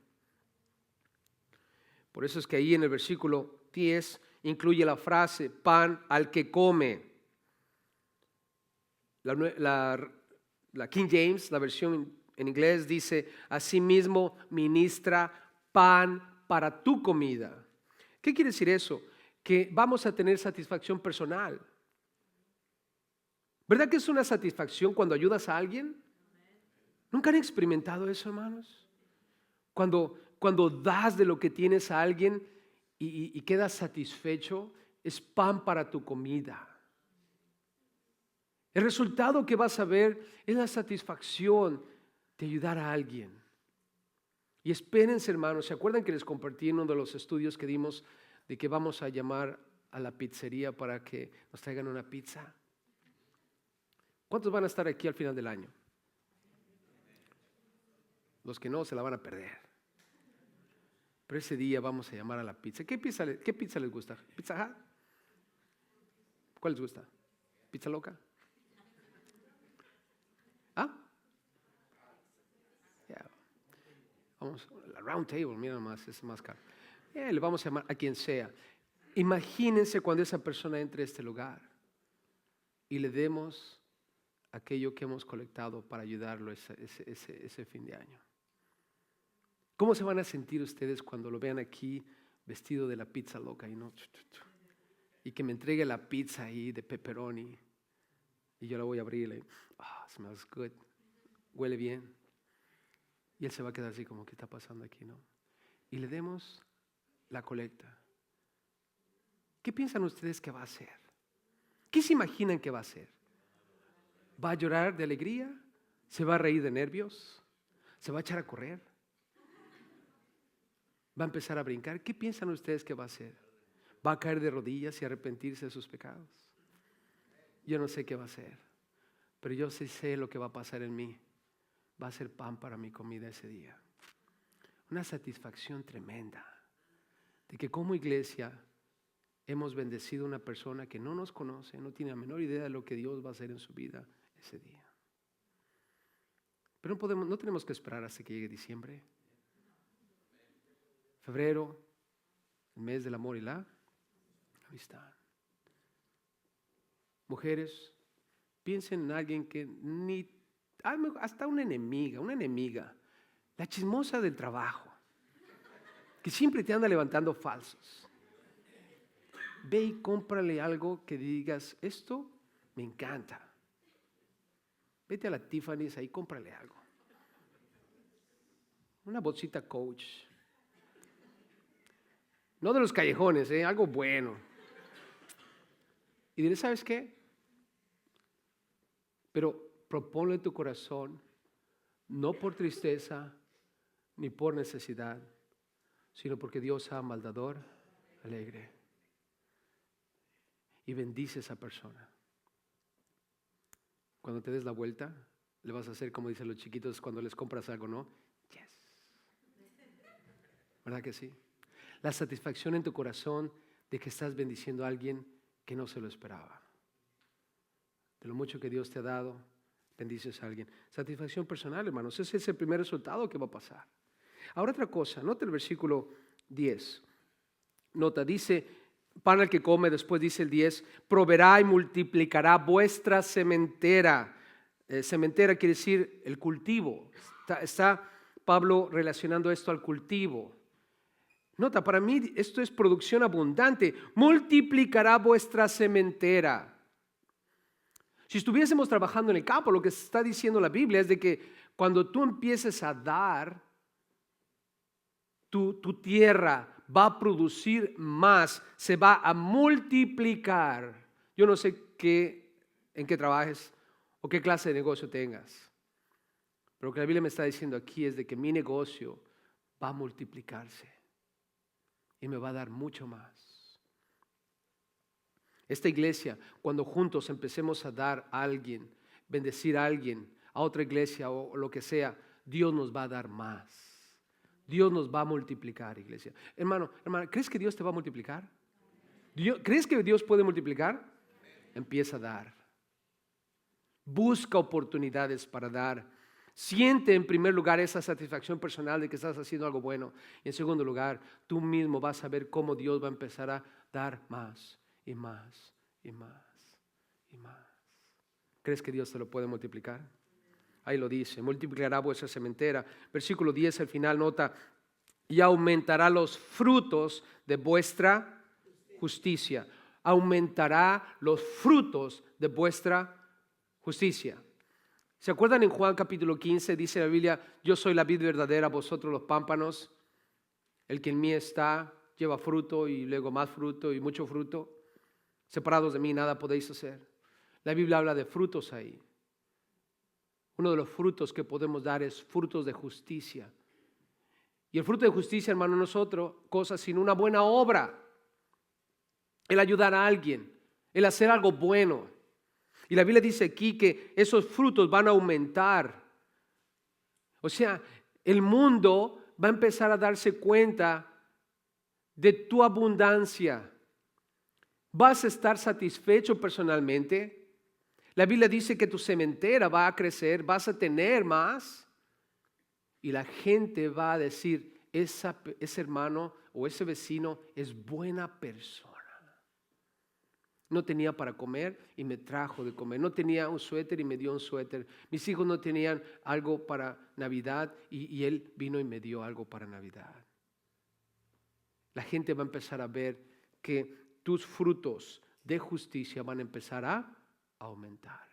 Por eso es que ahí en el versículo 10 incluye la frase pan al que come. La King James, la versión en inglés dice, asimismo ministra pan para tu comida. ¿Qué quiere decir eso? Que vamos a tener satisfacción personal. ¿Verdad que es una satisfacción cuando ayudas a alguien? ¿Nunca han experimentado eso, hermanos? Cuando das de lo que tienes a alguien y quedas satisfecho, es pan para tu comida. El resultado que vas a ver es la satisfacción de ayudar a alguien. Y espérense, hermanos, ¿se acuerdan que les compartí en uno de los estudios que dimos de que vamos a llamar a la pizzería para que nos traigan una pizza? ¿Cuántos van a estar aquí al final del año? Los que no se la van a perder. Pero ese día vamos a llamar a la pizza. ¿Qué pizza les gusta? ¿Pizza Hut? ¿Cuál les gusta? ¿Pizza loca? ¿Ah? Yeah. Vamos, la round table, mira más, es más caro. Le vamos a llamar a quien sea. Imagínense cuando esa persona entre a este lugar y le demos aquello que hemos colectado para ayudarlo ese fin de año. ¿Cómo se van a sentir ustedes cuando lo vean aquí vestido de la pizza loca y que me entregue la pizza ahí de pepperoni y yo la voy a abrir y smells good, huele bien, y él se va a quedar así como, ¿qué está pasando aquí, no? Y le demos la colecta. ¿Qué piensan ustedes que va a hacer? ¿Qué se imaginan que va a hacer? ¿Va a llorar de alegría? ¿Se va a reír de nervios? ¿Se va a echar a correr? ¿Va a empezar a brincar? ¿Qué piensan ustedes que va a hacer? ¿Va a caer de rodillas y arrepentirse de sus pecados? Yo no sé qué va a hacer, pero yo sí sé lo que va a pasar en mí. Va a ser pan para mi comida ese día. Una satisfacción tremenda de que como iglesia hemos bendecido a una persona que no nos conoce, no tiene la menor idea de lo que Dios va a hacer en su vida ese día. Pero no tenemos que esperar hasta que llegue diciembre. Febrero, el mes del amor y la amistad. Mujeres, piensen en alguien que hasta una enemiga, la chismosa del trabajo, que siempre te anda levantando falsos. Ve y cómprale algo que digas, esto me encanta. Vete a la Tiffany's, ahí cómprale algo. Una bolsita Coach. No de los callejones, algo bueno. Y dile, ¿sabes qué? Pero proponle en tu corazón, no por tristeza ni por necesidad, sino porque Dios ama al dador alegre. Y bendice a esa persona. Cuando te des la vuelta, le vas a hacer como dicen los chiquitos cuando les compras algo, ¿no? Yes. ¿Verdad que sí? La satisfacción en tu corazón de que estás bendiciendo a alguien que no se lo esperaba. De lo mucho que Dios te ha dado, bendices a alguien. Satisfacción personal, hermanos. Ese es el primer resultado que va a pasar. Ahora otra cosa, nota el versículo 10. Nota, dice, pan al que come, después dice el 10, proveerá y multiplicará vuestra sementera. Sementera quiere decir el cultivo. Está Pablo relacionando esto al cultivo. Nota, para mí esto es producción abundante. Multiplicará vuestra sementera. Si estuviésemos trabajando en el campo, lo que está diciendo la Biblia es de que cuando tú empieces a dar, tu tierra va a producir más, se va a multiplicar. Yo no sé en qué trabajes o qué clase de negocio tengas, pero lo que la Biblia me está diciendo aquí es de que mi negocio va a multiplicarse y me va a dar mucho más. Esta iglesia, cuando juntos empecemos a dar a alguien, bendecir a alguien, a otra iglesia o lo que sea, Dios nos va a dar más. Dios nos va a multiplicar, iglesia. Hermano, ¿crees que Dios te va a multiplicar? ¿Crees que Dios puede multiplicar? Empieza a dar. Busca oportunidades para dar. Siente en primer lugar esa satisfacción personal de que estás haciendo algo bueno. Y en segundo lugar, tú mismo vas a ver cómo Dios va a empezar a dar más y más y más y más. ¿Crees que Dios te lo puede multiplicar? Ahí lo dice, multiplicará vuestra sementera. Versículo 10 al final nota, y aumentará los frutos de vuestra justicia. Aumentará los frutos de vuestra justicia. ¿Se acuerdan en Juan capítulo 15? Dice la Biblia, yo soy la vid verdadera, vosotros los pámpanos. El que en mí está lleva fruto y luego más fruto y mucho fruto. Separados de mí nada podéis hacer. La Biblia habla de frutos ahí. Uno de los frutos que podemos dar es frutos de justicia. Y el fruto de justicia, hermano, no es otra cosa sino una buena obra. El ayudar a alguien, el hacer algo bueno. Y la Biblia dice aquí que esos frutos van a aumentar. O sea, el mundo va a empezar a darse cuenta de tu abundancia. ¿Vas a estar satisfecho personalmente? La Biblia dice que tu sementera va a crecer, vas a tener más. Y la gente va a decir, ese hermano o ese vecino es buena persona. No tenía para comer y me trajo de comer. No tenía un suéter y me dio un suéter. Mis hijos no tenían algo para Navidad y él vino y me dio algo para Navidad. La gente va a empezar a ver que tus frutos de justicia van a empezar a aumentar.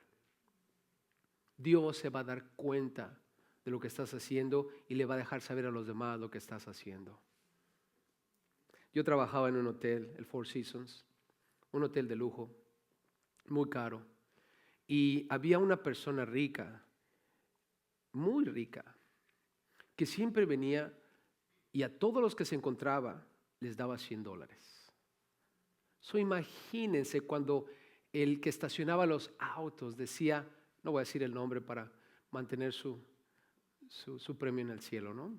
Dios se va a dar cuenta de lo que estás haciendo y le va a dejar saber a los demás lo que estás haciendo. Yo trabajaba en un hotel, el Four Seasons, un hotel de lujo, muy caro. Y había una persona rica, muy rica, que siempre venía y a todos los que se encontraba les daba $100. So, imagínense cuando el que estacionaba los autos decía, no voy a decir el nombre para mantener su premio en el cielo, ¿no?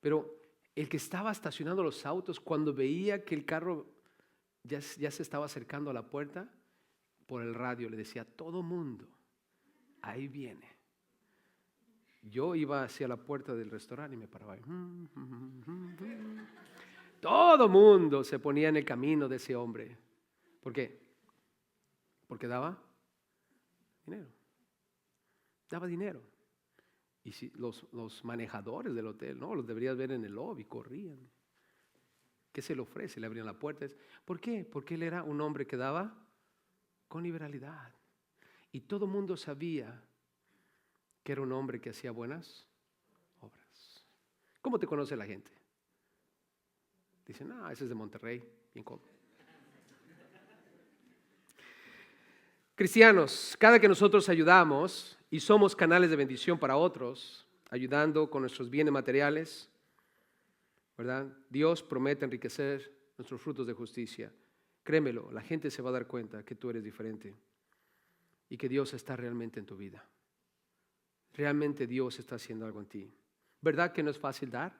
Pero el que estaba estacionando los autos, cuando veía que el carro ya se estaba acercando a la puerta, por el radio le decía, todo mundo, ahí viene. Yo iba hacia la puerta del restaurante y me paraba ahí. Todo mundo se ponía en el camino de ese hombre. ¿Por qué? Porque daba dinero. Daba dinero. Y si los manejadores del hotel, no, los deberías ver en el lobby, corrían. ¿Qué se le ofrece? Le abrían la puerta. ¿Por qué? Porque él era un hombre que daba con liberalidad. Y todo el mundo sabía que era un hombre que hacía buenas obras. ¿Cómo te conoce la gente? Dicen, ese es de Monterrey, bien cómodo. Cristianos, cada que nosotros ayudamos y somos canales de bendición para otros, ayudando con nuestros bienes materiales, ¿verdad? Dios promete enriquecer nuestros frutos de justicia. Créemelo, la gente se va a dar cuenta que tú eres diferente y que Dios está realmente en tu vida. Realmente Dios está haciendo algo en ti. ¿Verdad que no es fácil dar?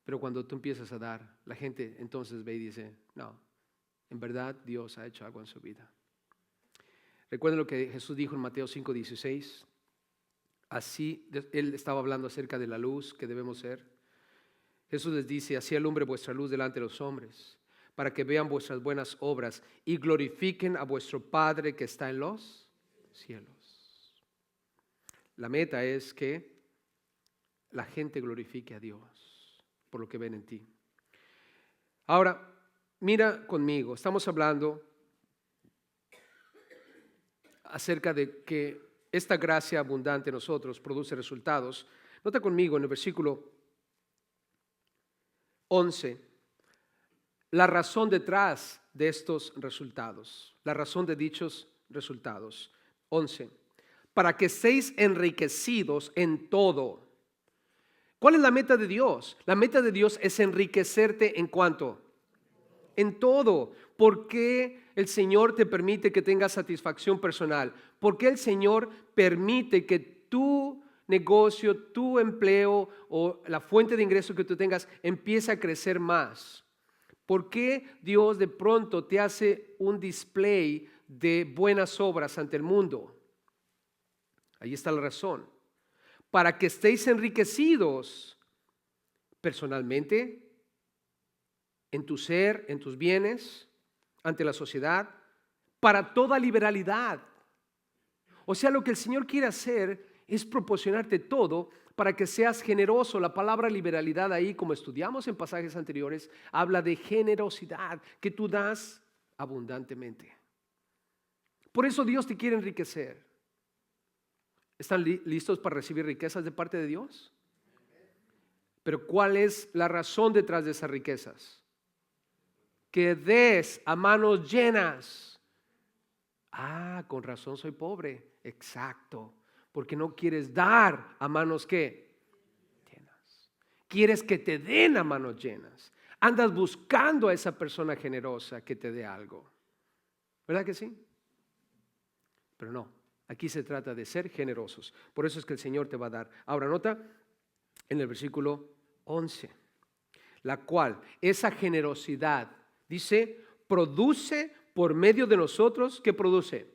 Pero cuando tú empiezas a dar, la gente entonces ve y dice, no, en verdad Dios ha hecho algo en su vida. Recuerden lo que Jesús dijo en Mateo 5:16. Así, Él estaba hablando acerca de la luz que debemos ser. Jesús les dice, así alumbre vuestra luz delante de los hombres, para que vean vuestras buenas obras y glorifiquen a vuestro Padre que está en los cielos. La meta es que la gente glorifique a Dios por lo que ven en ti. Ahora, mira conmigo, estamos hablando acerca de que esta gracia abundante en nosotros produce resultados. Nota conmigo en el versículo 11, la razón detrás de estos resultados, la razón de dichos resultados. 11, para que seáis enriquecidos en todo. ¿Cuál es la meta de Dios? La meta de Dios es enriquecerte en cuanto. En todo. ¿Por qué el Señor te permite que tengas satisfacción personal? ¿Por qué el Señor permite que tu negocio, tu empleo o la fuente de ingreso que tú tengas empiece a crecer más? ¿Por qué Dios de pronto te hace un display de buenas obras ante el mundo? Ahí está la razón. Para que estéis enriquecidos personalmente, en tu ser, en tus bienes, ante la sociedad, para toda liberalidad. O sea, lo que el Señor quiere hacer es proporcionarte todo para que seas generoso. La palabra liberalidad ahí, como estudiamos en pasajes anteriores, habla de generosidad, que tú das abundantemente. Por eso Dios te quiere enriquecer. ¿Están listos para recibir riquezas de parte de Dios? Pero ¿cuál es la razón detrás de esas riquezas? Que des a manos llenas. Con razón soy pobre. Exacto. Porque no quieres dar a manos ¿qué? Llenas. Quieres que te den a manos llenas. Andas buscando a esa persona generosa que te dé algo. ¿Verdad que sí? Pero no, aquí se trata de ser generosos. Por eso es que el Señor te va a dar. Ahora nota en el versículo 11, la cual esa generosidad, dice, produce por medio de nosotros. ¿Qué produce?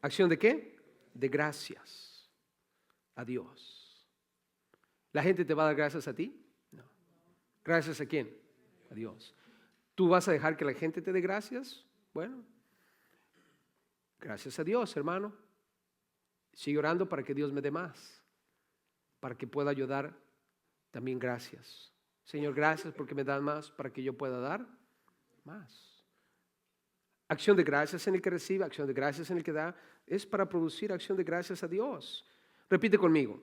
¿Acción de qué? De gracias a Dios. ¿La gente te va a dar gracias a ti? No. ¿Gracias a quién? A Dios. ¿Tú vas a dejar que la gente te dé gracias? Bueno, gracias a Dios, hermano. Sigue orando para que Dios me dé más, para que pueda ayudar. También gracias. Señor, gracias porque me das más para que yo pueda dar más. Acción de gracias en el que recibe, acción de gracias en el que da, es para producir acción de gracias a Dios. Repite conmigo.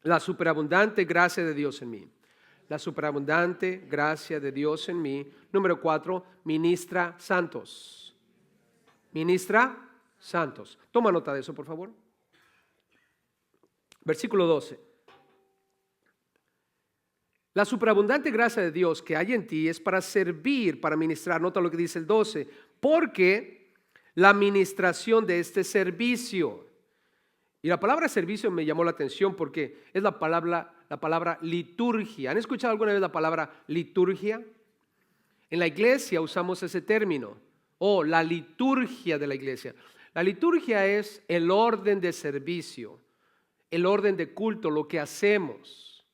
La superabundante gracia de Dios en mí. La superabundante gracia de Dios en mí. Número 4, ministra santos. Ministra santos. Toma nota de eso, por favor. Versículo 12. La superabundante gracia de Dios que hay en ti es para servir, para ministrar. Nota lo que dice el 12. Porque la ministración de este servicio. Y la palabra servicio me llamó la atención porque es la palabra liturgia. ¿Han escuchado alguna vez la palabra liturgia? En la iglesia usamos ese término. La liturgia de la iglesia. La liturgia es el orden de servicio, el orden de culto, lo que hacemos.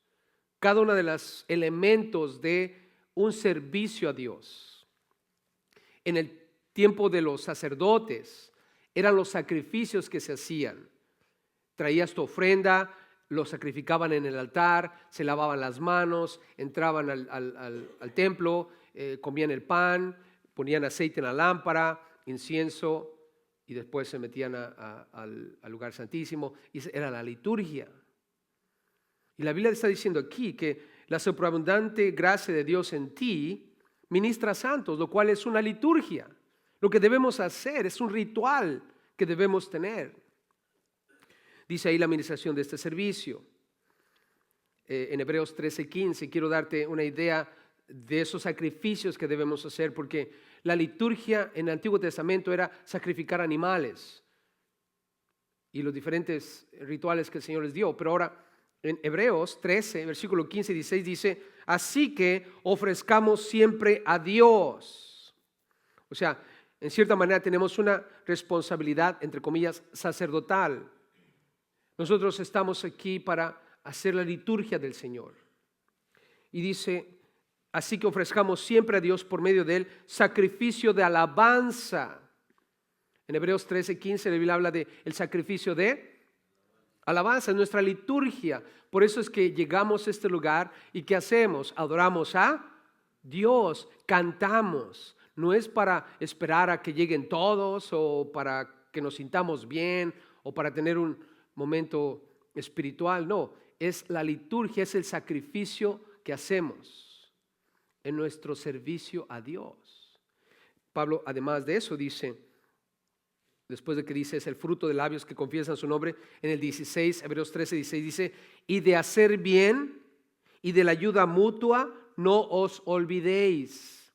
Cada uno de los elementos de un servicio a Dios. En el tiempo de los sacerdotes eran los sacrificios que se hacían. Traías tu ofrenda, lo sacrificaban en el altar, se lavaban las manos, entraban al templo, comían el pan, ponían aceite en la lámpara, incienso y después se metían al lugar santísimo. Y era la liturgia. Y la Biblia está diciendo aquí que la superabundante gracia de Dios en ti ministra santos, lo cual es una liturgia. Lo que debemos hacer es un ritual que debemos tener. Dice ahí la administración de este servicio. En Hebreos 13:15 quiero darte una idea de esos sacrificios que debemos hacer, porque la liturgia en el Antiguo Testamento era sacrificar animales y los diferentes rituales que el Señor les dio. Pero ahora en Hebreos 13, versículo 15 y 16 dice, así que ofrezcamos siempre a Dios. O sea, en cierta manera tenemos una responsabilidad, entre comillas, sacerdotal. Nosotros estamos aquí para hacer la liturgia del Señor. Y dice, así que ofrezcamos siempre a Dios por medio del sacrificio de alabanza. En Hebreos 13:15 la Biblia habla de el sacrificio de alabanza, es nuestra liturgia. Por eso es que llegamos a este lugar y ¿qué hacemos? Adoramos a Dios, cantamos. No es para esperar a que lleguen todos o para que nos sintamos bien o para tener un momento espiritual. No, es la liturgia, es el sacrificio que hacemos en nuestro servicio a Dios. Pablo, además de eso, dice, después de que dice, es el fruto de labios que confiesan su nombre, en el 16, Hebreos 13:16 dice, y de hacer bien y de la ayuda mutua no os olvidéis,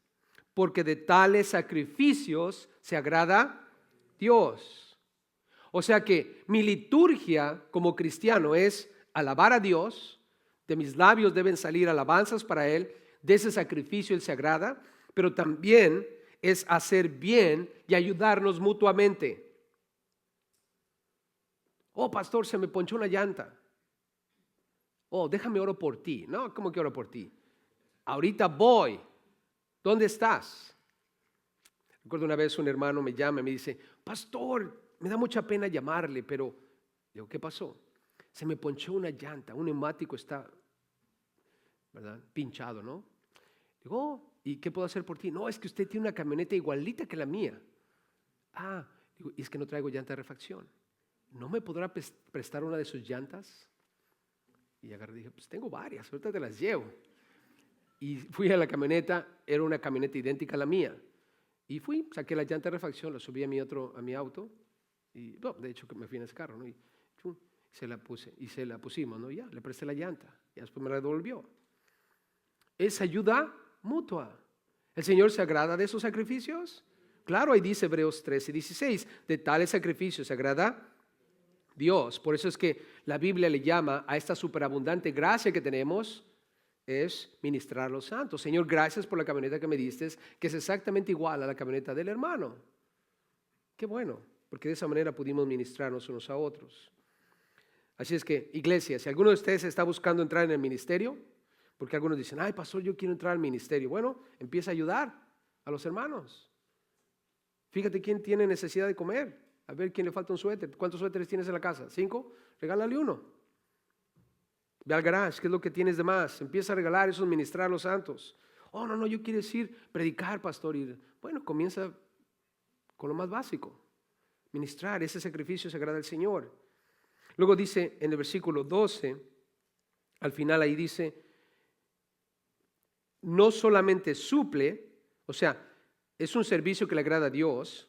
porque de tales sacrificios se agrada Dios. O sea que mi liturgia como cristiano es alabar a Dios, de mis labios deben salir alabanzas para Él, de ese sacrificio Él se agrada, pero también es hacer bien y ayudarnos mutuamente. Oh, pastor, se me ponchó una llanta. Oh, déjame oro por ti. No, ¿cómo que oro por ti? Ahorita voy. ¿Dónde estás? Recuerdo una vez un hermano me llama y me dice, pastor, me da mucha pena llamarle, pero digo, ¿qué pasó? Se me ponchó una llanta, un neumático está, ¿verdad?, pinchado, ¿no? Digo, oh, ¿y qué puedo hacer por ti? No, es que usted tiene una camioneta igualita que la mía. Ah, digo, y es que no traigo llanta de refacción. ¿No me podrá prestar una de sus llantas? Y agarré y dije, pues tengo varias, ahorita te las llevo. Y fui a la camioneta, era una camioneta idéntica a la mía. Y fui, saqué la llanta de refacción, la subí a mi auto. Y bueno, de hecho que me fui en ese carro, ¿no? Y chum, se la pusimos, ¿no? Ya, le presté la llanta. Y después me la devolvió. Es ayuda mutua. ¿El Señor se agrada de esos sacrificios? Claro, ahí dice Hebreos 13:16, de tales sacrificios se agrada Dios. Por eso es que la Biblia le llama a esta superabundante gracia que tenemos, es ministrar a los santos. Señor, gracias por la camioneta que me diste, que es exactamente igual a la camioneta del hermano. Qué bueno, porque de esa manera pudimos ministrarnos unos a otros. Así es que, iglesia, si alguno de ustedes está buscando entrar en el ministerio, porque algunos dicen, ay, pastor, yo quiero entrar al ministerio. Bueno, empieza a ayudar a los hermanos. Fíjate quién tiene necesidad de comer. A ver quién le falta un suéter. ¿Cuántos suéteres tienes en la casa? 5. Regálale uno. Ve al garage, ¿qué es lo que tienes de más? Empieza a regalar eso, ministrar a los santos. Oh, no, yo quiero decir predicar, pastor. Y, bueno, comienza con lo más básico. Ministrar, ese sacrificio se agrada al Señor. Luego dice en el versículo 12, al final ahí dice, no solamente suple, o sea, es un servicio que le agrada a Dios,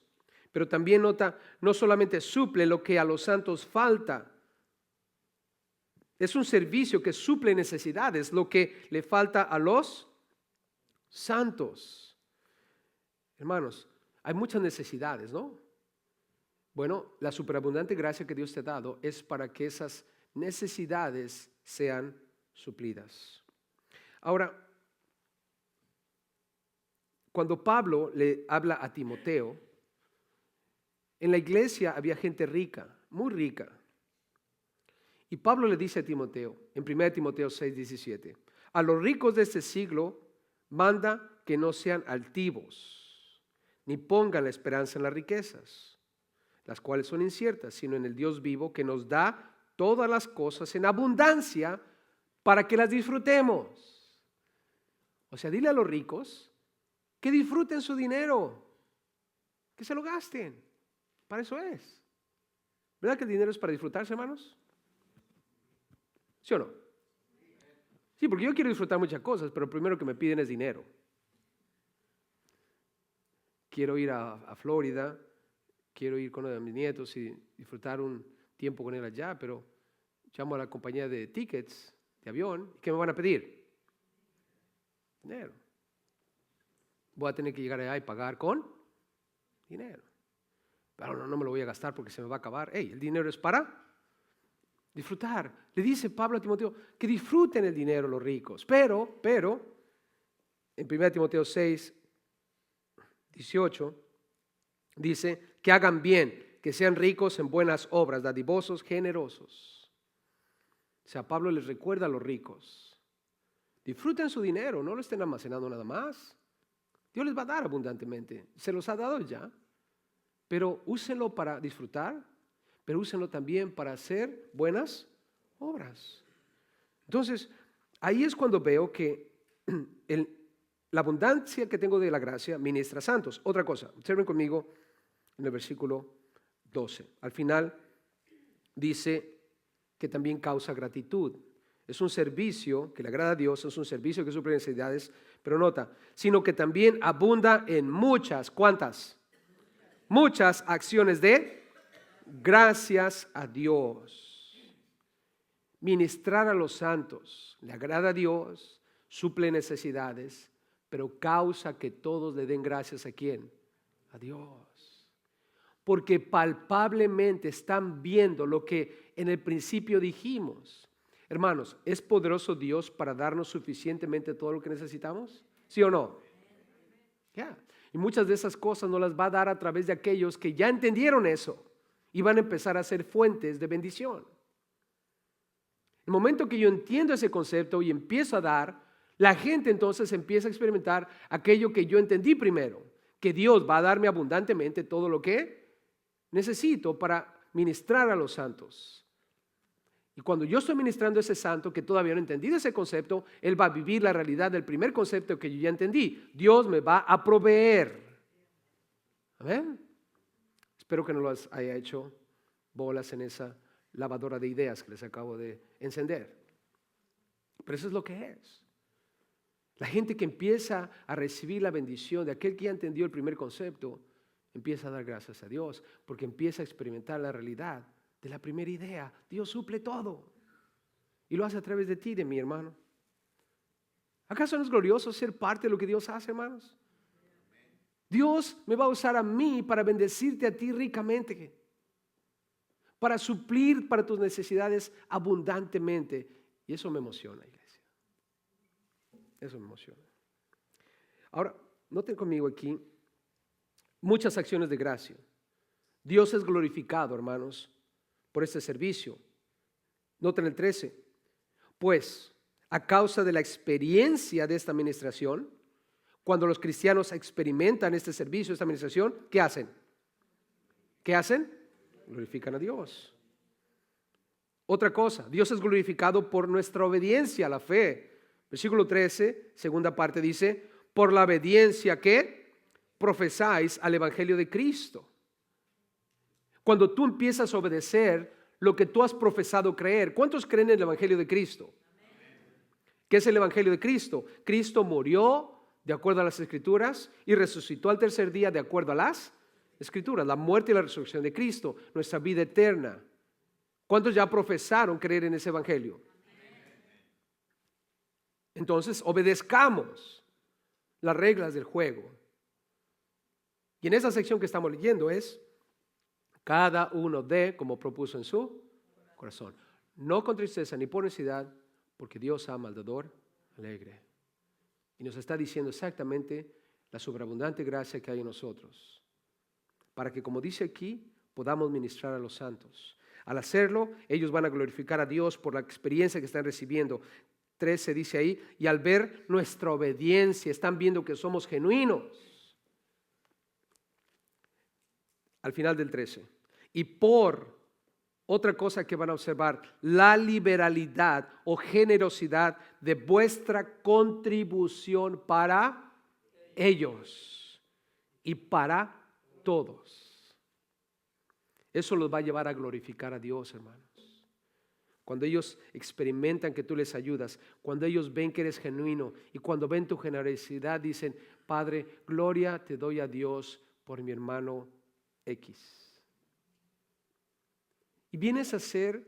pero también nota, no solamente suple lo que a los santos falta, es un servicio que suple necesidades, lo que le falta a los santos. Hermanos, hay muchas necesidades, ¿no? Bueno, la superabundante gracia que Dios te ha dado es para que esas necesidades sean suplidas. Ahora, cuando Pablo le habla a Timoteo, en la iglesia había gente rica, muy rica. Y Pablo le dice a Timoteo, en 1 Timoteo 6:17, a los ricos de este siglo manda que no sean altivos, ni pongan la esperanza en las riquezas, las cuales son inciertas, sino en el Dios vivo que nos da todas las cosas en abundancia para que las disfrutemos. O sea, dile a los ricos que disfruten su dinero, que se lo gasten. Para eso es. ¿Verdad que el dinero es para disfrutarse, hermanos? ¿Sí o no? Sí, porque yo quiero disfrutar muchas cosas, pero lo primero que me piden es dinero. Quiero ir a Florida, quiero ir con uno de mis nietos y disfrutar un tiempo con él allá, pero llamo a la compañía de tickets de avión. ¿Qué me van a pedir? Dinero. Voy a tener que llegar allá y pagar con dinero. Pero no me lo voy a gastar porque se me va a acabar. El dinero es para disfrutar. Le dice Pablo a Timoteo que disfruten el dinero los ricos. Pero, en 1 Timoteo 6:18 dice que hagan bien, que sean ricos en buenas obras, dadivosos, generosos. O sea, Pablo les recuerda a los ricos. Disfruten su dinero, no lo estén almacenando nada más. Dios les va a dar abundantemente. Se los ha dado ya. Pero úsenlo para disfrutar, pero úsenlo también para hacer buenas obras. Entonces, ahí es cuando veo que la abundancia que tengo de la gracia ministra santos. Otra cosa, observen conmigo en el versículo 12. Al final dice que también causa gratitud. Es un servicio que le agrada a Dios, es un servicio que suple necesidades, pero nota, sino que también abunda en muchas, ¿cuántas? Muchas acciones de gracias a Dios. Ministrar a los santos le agrada a Dios, suple necesidades, pero causa que todos le den gracias ¿a quién? A Dios. Porque palpablemente están viendo lo que en el principio dijimos. Hermanos, ¿es poderoso Dios para darnos suficientemente todo lo que necesitamos? ¿Sí o no? Ya. Y muchas de esas cosas nos las va a dar a través de aquellos que ya entendieron eso y van a empezar a ser fuentes de bendición. El momento que yo entiendo ese concepto y empiezo a dar, la gente entonces empieza a experimentar aquello que yo entendí primero, que Dios va a darme abundantemente todo lo que necesito para ministrar a los santos. Y cuando yo estoy ministrando a ese santo que todavía no he entendido ese concepto, él va a vivir la realidad del primer concepto que yo ya entendí. Dios me va a proveer. ¿Amén? Espero que no los haya hecho bolas en esa lavadora de ideas que les acabo de encender. Pero eso es lo que es. La gente que empieza a recibir la bendición de aquel que ya entendió el primer concepto, empieza a dar gracias a Dios porque empieza a experimentar la realidad de la primera idea. Dios suple todo y lo hace a través de ti, de mi hermano. ¿Acaso no es glorioso ser parte de lo que Dios hace, hermanos? Dios me va a usar a mí para bendecirte a ti ricamente, para suplir para tus necesidades abundantemente. Y eso me emociona, iglesia. Eso me emociona. Ahora, noten conmigo aquí muchas acciones de gracia. Dios es glorificado, hermanos, por este servicio. Noten el 13. Pues, a causa de la experiencia de esta administración, cuando los cristianos experimentan este servicio, esta administración, ¿qué hacen? ¿Qué hacen? Glorifican a Dios. Otra cosa, Dios es glorificado por nuestra obediencia a la fe. Versículo 13, segunda parte dice, por la obediencia que profesáis al evangelio de Cristo. Cuando tú empiezas a obedecer lo que tú has profesado creer, ¿cuántos creen en el evangelio de Cristo? ¿Qué es el evangelio de Cristo? Cristo murió de acuerdo a las escrituras y resucitó al tercer día de acuerdo a las escrituras. La muerte y la resurrección de Cristo, nuestra vida eterna. ¿Cuántos ya profesaron creer en ese evangelio? Entonces obedezcamos las reglas del juego. Y en esa sección que estamos leyendo es cada uno de como propuso en su corazón, no con tristeza ni por necesidad, porque Dios ama al dador alegre. Y nos está diciendo exactamente la sobreabundante gracia que hay en nosotros, para que, como dice aquí, podamos ministrar a los santos. Al hacerlo, ellos van a glorificar a Dios por la experiencia que están recibiendo. 13 dice ahí, y al ver nuestra obediencia, están viendo que somos genuinos. Al final del 13, y por otra cosa que van a observar, la liberalidad o generosidad de vuestra contribución para ellos y para todos. Eso los va a llevar a glorificar a Dios, hermanos. Cuando ellos experimentan que tú les ayudas, cuando ellos ven que eres genuino y cuando ven tu generosidad, dicen, Padre, gloria te doy a Dios por mi hermano X. Y vienes a ser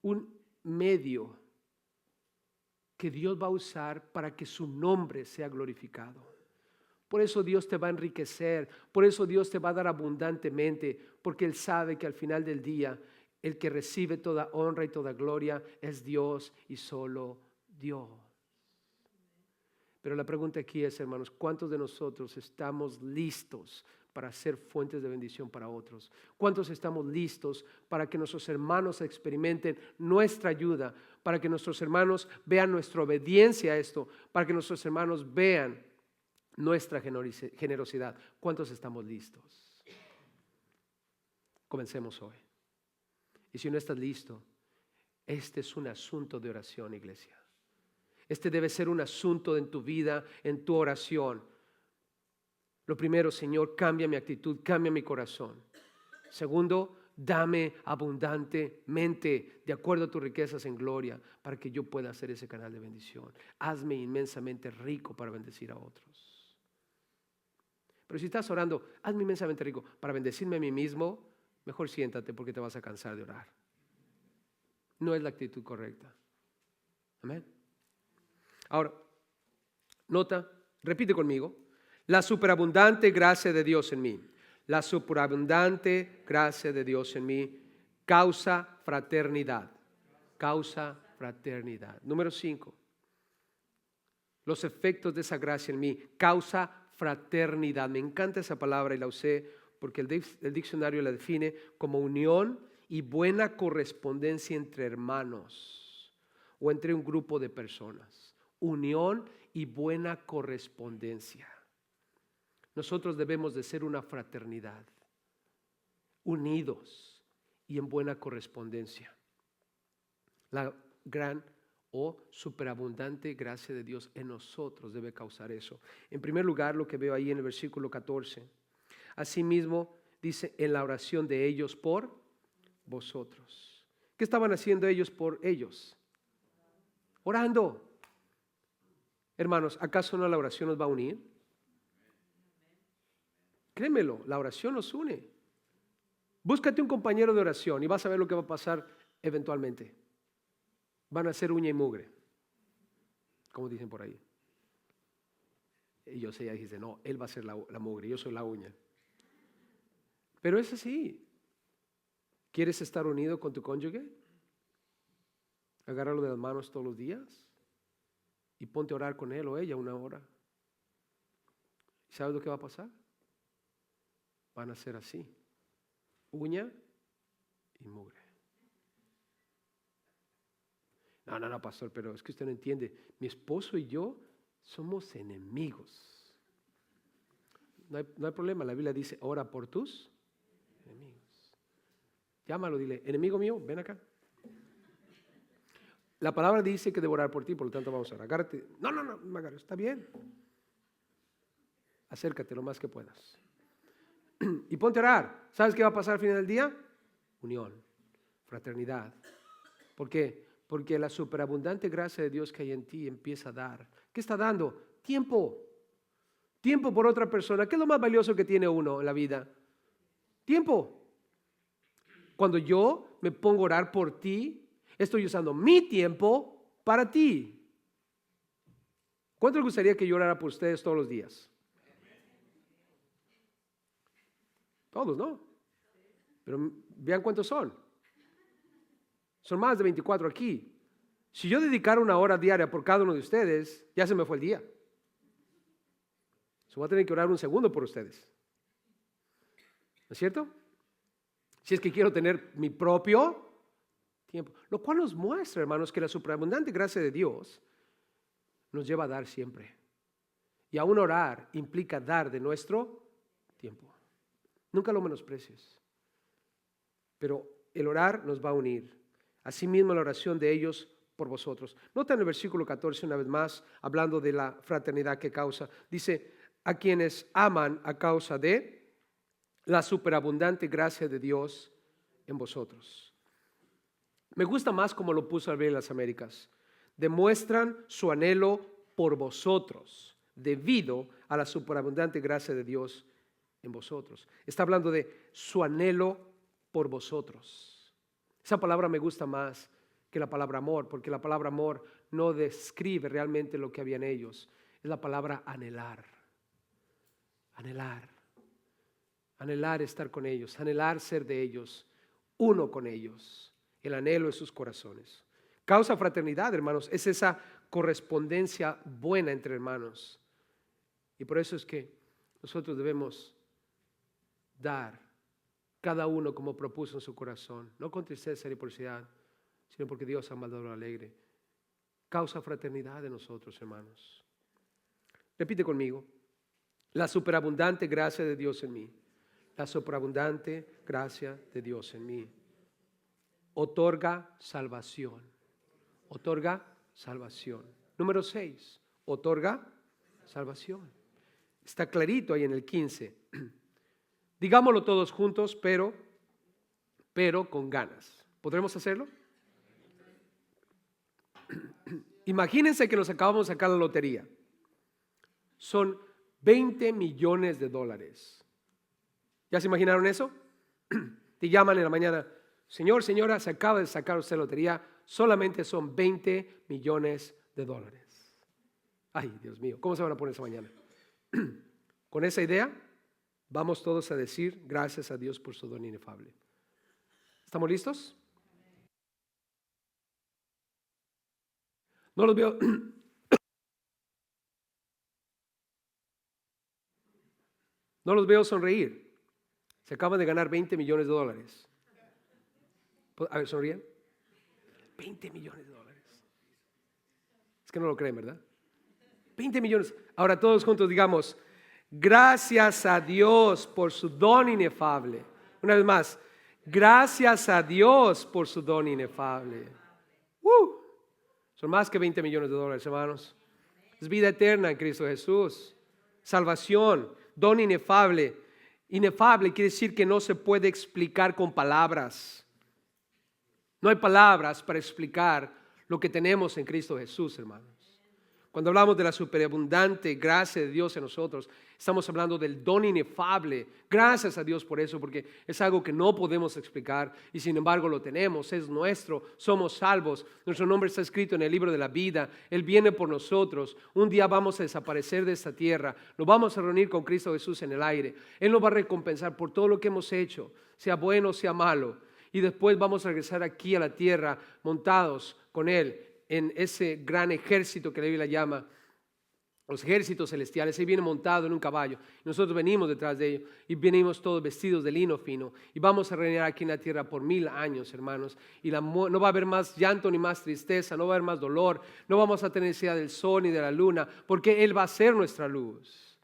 un medio que Dios va a usar para que su nombre sea glorificado. Por eso Dios te va a enriquecer, por eso Dios te va a dar abundantemente, porque Él sabe que al final del día el que recibe toda honra y toda gloria es Dios y solo Dios. Pero la pregunta aquí es, hermanos, ¿cuántos de nosotros estamos listos para ser fuentes de bendición para otros? ¿Cuántos estamos listos para que nuestros hermanos experimenten nuestra ayuda, para que nuestros hermanos vean nuestra obediencia a esto, para que nuestros hermanos vean nuestra generosidad? ¿Cuántos estamos listos? Comencemos hoy. Y si no estás listo, este es un asunto de oración, iglesia. Este debe ser un asunto en tu vida, en tu oración. Lo primero, Señor, cambia mi actitud, cambia mi corazón. Segundo, dame abundantemente, de acuerdo a tus riquezas en gloria, para que yo pueda hacer ese canal de bendición. Hazme inmensamente rico para bendecir a otros. Pero si estás orando, hazme inmensamente rico para bendecirme a mí mismo, mejor siéntate porque te vas a cansar de orar. No es la actitud correcta. Amén. Ahora, Nota, repite conmigo. La superabundante gracia de Dios en mí. La superabundante gracia de Dios en mí causa fraternidad. Causa fraternidad. Número 5. Los efectos de esa gracia en mí causa fraternidad. Me encanta esa palabra y la usé porque el diccionario la define como unión y buena correspondencia entre hermanos o entre un grupo de personas. Unión y buena correspondencia. Nosotros debemos de ser una fraternidad, unidos y en buena correspondencia. La gran o superabundante gracia de Dios en nosotros debe causar eso. En primer lugar, lo que veo ahí en el versículo 14. Asimismo, dice en la oración de ellos por vosotros. ¿Qué estaban haciendo ellos por ellos? Orando. Hermanos, ¿acaso no la oración nos va a unir? Créemelo, la oración nos une. Búscate un compañero de oración y vas a ver lo que va a pasar eventualmente. Van a ser uña y mugre, como dicen por ahí. Y yo sé, ya dice, no, él va a ser la mugre, yo soy la uña. Pero es así. ¿Quieres estar unido con tu cónyuge? Agárralo de las manos todos los días y ponte a orar con él o ella 1 hora. ¿Sabes lo que va a pasar? Van a ser así, uña y mugre. No, pastor, pero es que usted no entiende. Mi esposo y yo somos enemigos. No hay problema, la Biblia dice, ora por tus enemigos. Llámalo, dile, enemigo mío, ven acá. La palabra dice que debo orar por ti, por lo tanto vamos a orar. Agárrate. No, me agarro, está bien. Acércate lo más que puedas. Y ponte a orar. ¿Sabes qué va a pasar al final del día? Unión, fraternidad. ¿Por qué? Porque la superabundante gracia de Dios que hay en ti empieza a dar. ¿Qué está dando? Tiempo. Tiempo por otra persona. ¿Qué es lo más valioso que tiene uno en la vida? Tiempo. Cuando yo me pongo a orar por ti, estoy usando mi tiempo para ti. ¿Cuánto les gustaría que yo orara por ustedes todos los días? Todos, ¿no? Pero vean cuántos son. Son más de 24 aquí. Si yo dedicara 1 hora diaria por cada uno de ustedes, ya se me fue el día. Voy a tener que orar 1 segundo por ustedes. ¿No es cierto? Si es que quiero tener mi propio tiempo. Lo cual nos muestra, hermanos, que la superabundante gracia de Dios nos lleva a dar siempre. Y aún orar implica dar de nuestro tiempo. Nunca lo menosprecies. Pero el orar nos va a unir. Asimismo la oración de ellos por vosotros. Nota en el versículo 14 una vez más, hablando de la fraternidad que causa. Dice, a quienes aman a causa de la superabundante gracia de Dios en vosotros. Me gusta más como lo puso al ver en las Américas. Demuestran su anhelo por vosotros, debido a la superabundante gracia de Dios en vosotros. Está hablando de su anhelo por vosotros. Esa palabra me gusta más que la palabra amor, porque la palabra amor no describe realmente lo que había en ellos. Es la palabra anhelar. Anhelar. Anhelar estar con ellos, anhelar ser de ellos, uno con ellos. El anhelo de sus corazones. Causa fraternidad, hermanos, es esa correspondencia buena entre hermanos. Y por eso es que nosotros debemos dar cada uno como propuso en su corazón, no con tristeza ni por ansiedad, sino porque Dios ha mandado alegre. Causa fraternidad en nosotros, hermanos. Repite conmigo. La superabundante gracia de Dios en mí. La superabundante gracia de Dios en mí. Otorga salvación. Otorga salvación. Número 6. Otorga salvación. Está clarito ahí en el 15. Digámoslo todos juntos, pero con ganas. ¿Podremos hacerlo? Imagínense que nos acabamos de sacar la lotería. Son $20 millones. ¿Ya se imaginaron eso? Te llaman en la mañana, señor, señora, se acaba de sacar usted la lotería, solamente son $20 millones. Ay, Dios mío, ¿cómo se van a poner esa mañana? Con esa idea, vamos todos a decir gracias a Dios por su don inefable. ¿Estamos listos? No los veo. No los veo sonreír. Se acaban de ganar $20 millones. A ver, sonríen. $20 millones. Es que no lo creen, ¿verdad? 20 millones. Ahora todos juntos digamos, gracias a Dios por su don inefable. Una vez más, gracias a Dios por su don inefable. Son más que $20 millones, hermanos. Es vida eterna en Cristo Jesús. Salvación, don inefable. Inefable quiere decir que no se puede explicar con palabras. No hay palabras para explicar lo que tenemos en Cristo Jesús, hermanos. Cuando hablamos de la superabundante gracia de Dios en nosotros, estamos hablando del don inefable. Gracias a Dios por eso, porque es algo que no podemos explicar y sin embargo lo tenemos, es nuestro, somos salvos. Nuestro nombre está escrito en el libro de la vida. Él viene por nosotros. Un día vamos a desaparecer de esta tierra. Nos vamos a reunir con Cristo Jesús en el aire. Él nos va a recompensar por todo lo que hemos hecho, sea bueno o sea malo. Y después vamos a regresar aquí a la tierra montados con Él en ese gran ejército que la Biblia llama los ejércitos celestiales. Él viene montado en un caballo. Nosotros venimos detrás de ellos y venimos todos vestidos de lino fino. Y vamos a reinar aquí en la tierra por 1000 años, hermanos. Y no va a haber más llanto ni más tristeza, no va a haber más dolor. No vamos a tener necesidad del sol ni de la luna, porque Él va a ser nuestra luz.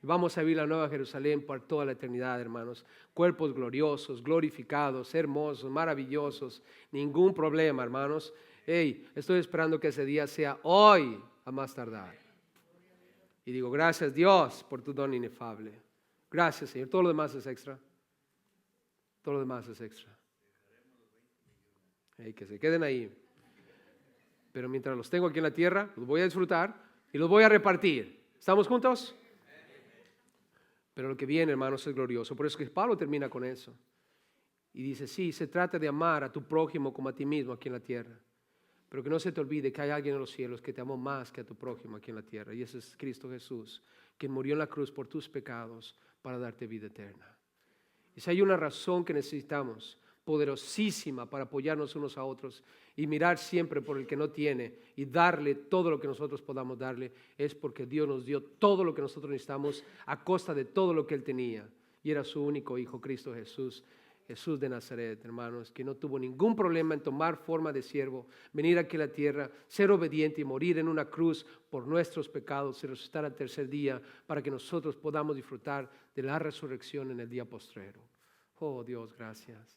Y vamos a vivir la nueva Jerusalén por toda la eternidad, hermanos. Cuerpos gloriosos, glorificados, hermosos, maravillosos. Ningún problema, hermanos. Hey, estoy esperando que ese día sea hoy a más tardar. Y digo, gracias Dios por tu don inefable. Gracias, Señor. Todo lo demás es extra. Todo lo demás es extra. Hey, que se queden ahí. Pero mientras los tengo aquí en la tierra, los voy a disfrutar y los voy a repartir. ¿Estamos juntos? Pero lo que viene, hermanos, es glorioso. Por eso que Pablo termina con eso. Y dice, sí, se trata de amar a tu prójimo como a ti mismo aquí en la tierra. Pero que no se te olvide que hay alguien en los cielos que te amó más que a tu prójimo aquí en la tierra. Y ese es Cristo Jesús, quien murió en la cruz por tus pecados para darte vida eterna. Y si hay una razón que necesitamos, poderosísima, para apoyarnos unos a otros y mirar siempre por el que no tiene y darle todo lo que nosotros podamos darle, es porque Dios nos dio todo lo que nosotros necesitamos a costa de todo lo que Él tenía. Y era su único Hijo, Cristo Jesús. Jesús de Nazaret, hermanos, que no tuvo ningún problema en tomar forma de siervo, venir aquí a la tierra, ser obediente y morir en una cruz por nuestros pecados y resucitar al tercer día para que nosotros podamos disfrutar de la resurrección en el día postrero. Oh Dios, gracias.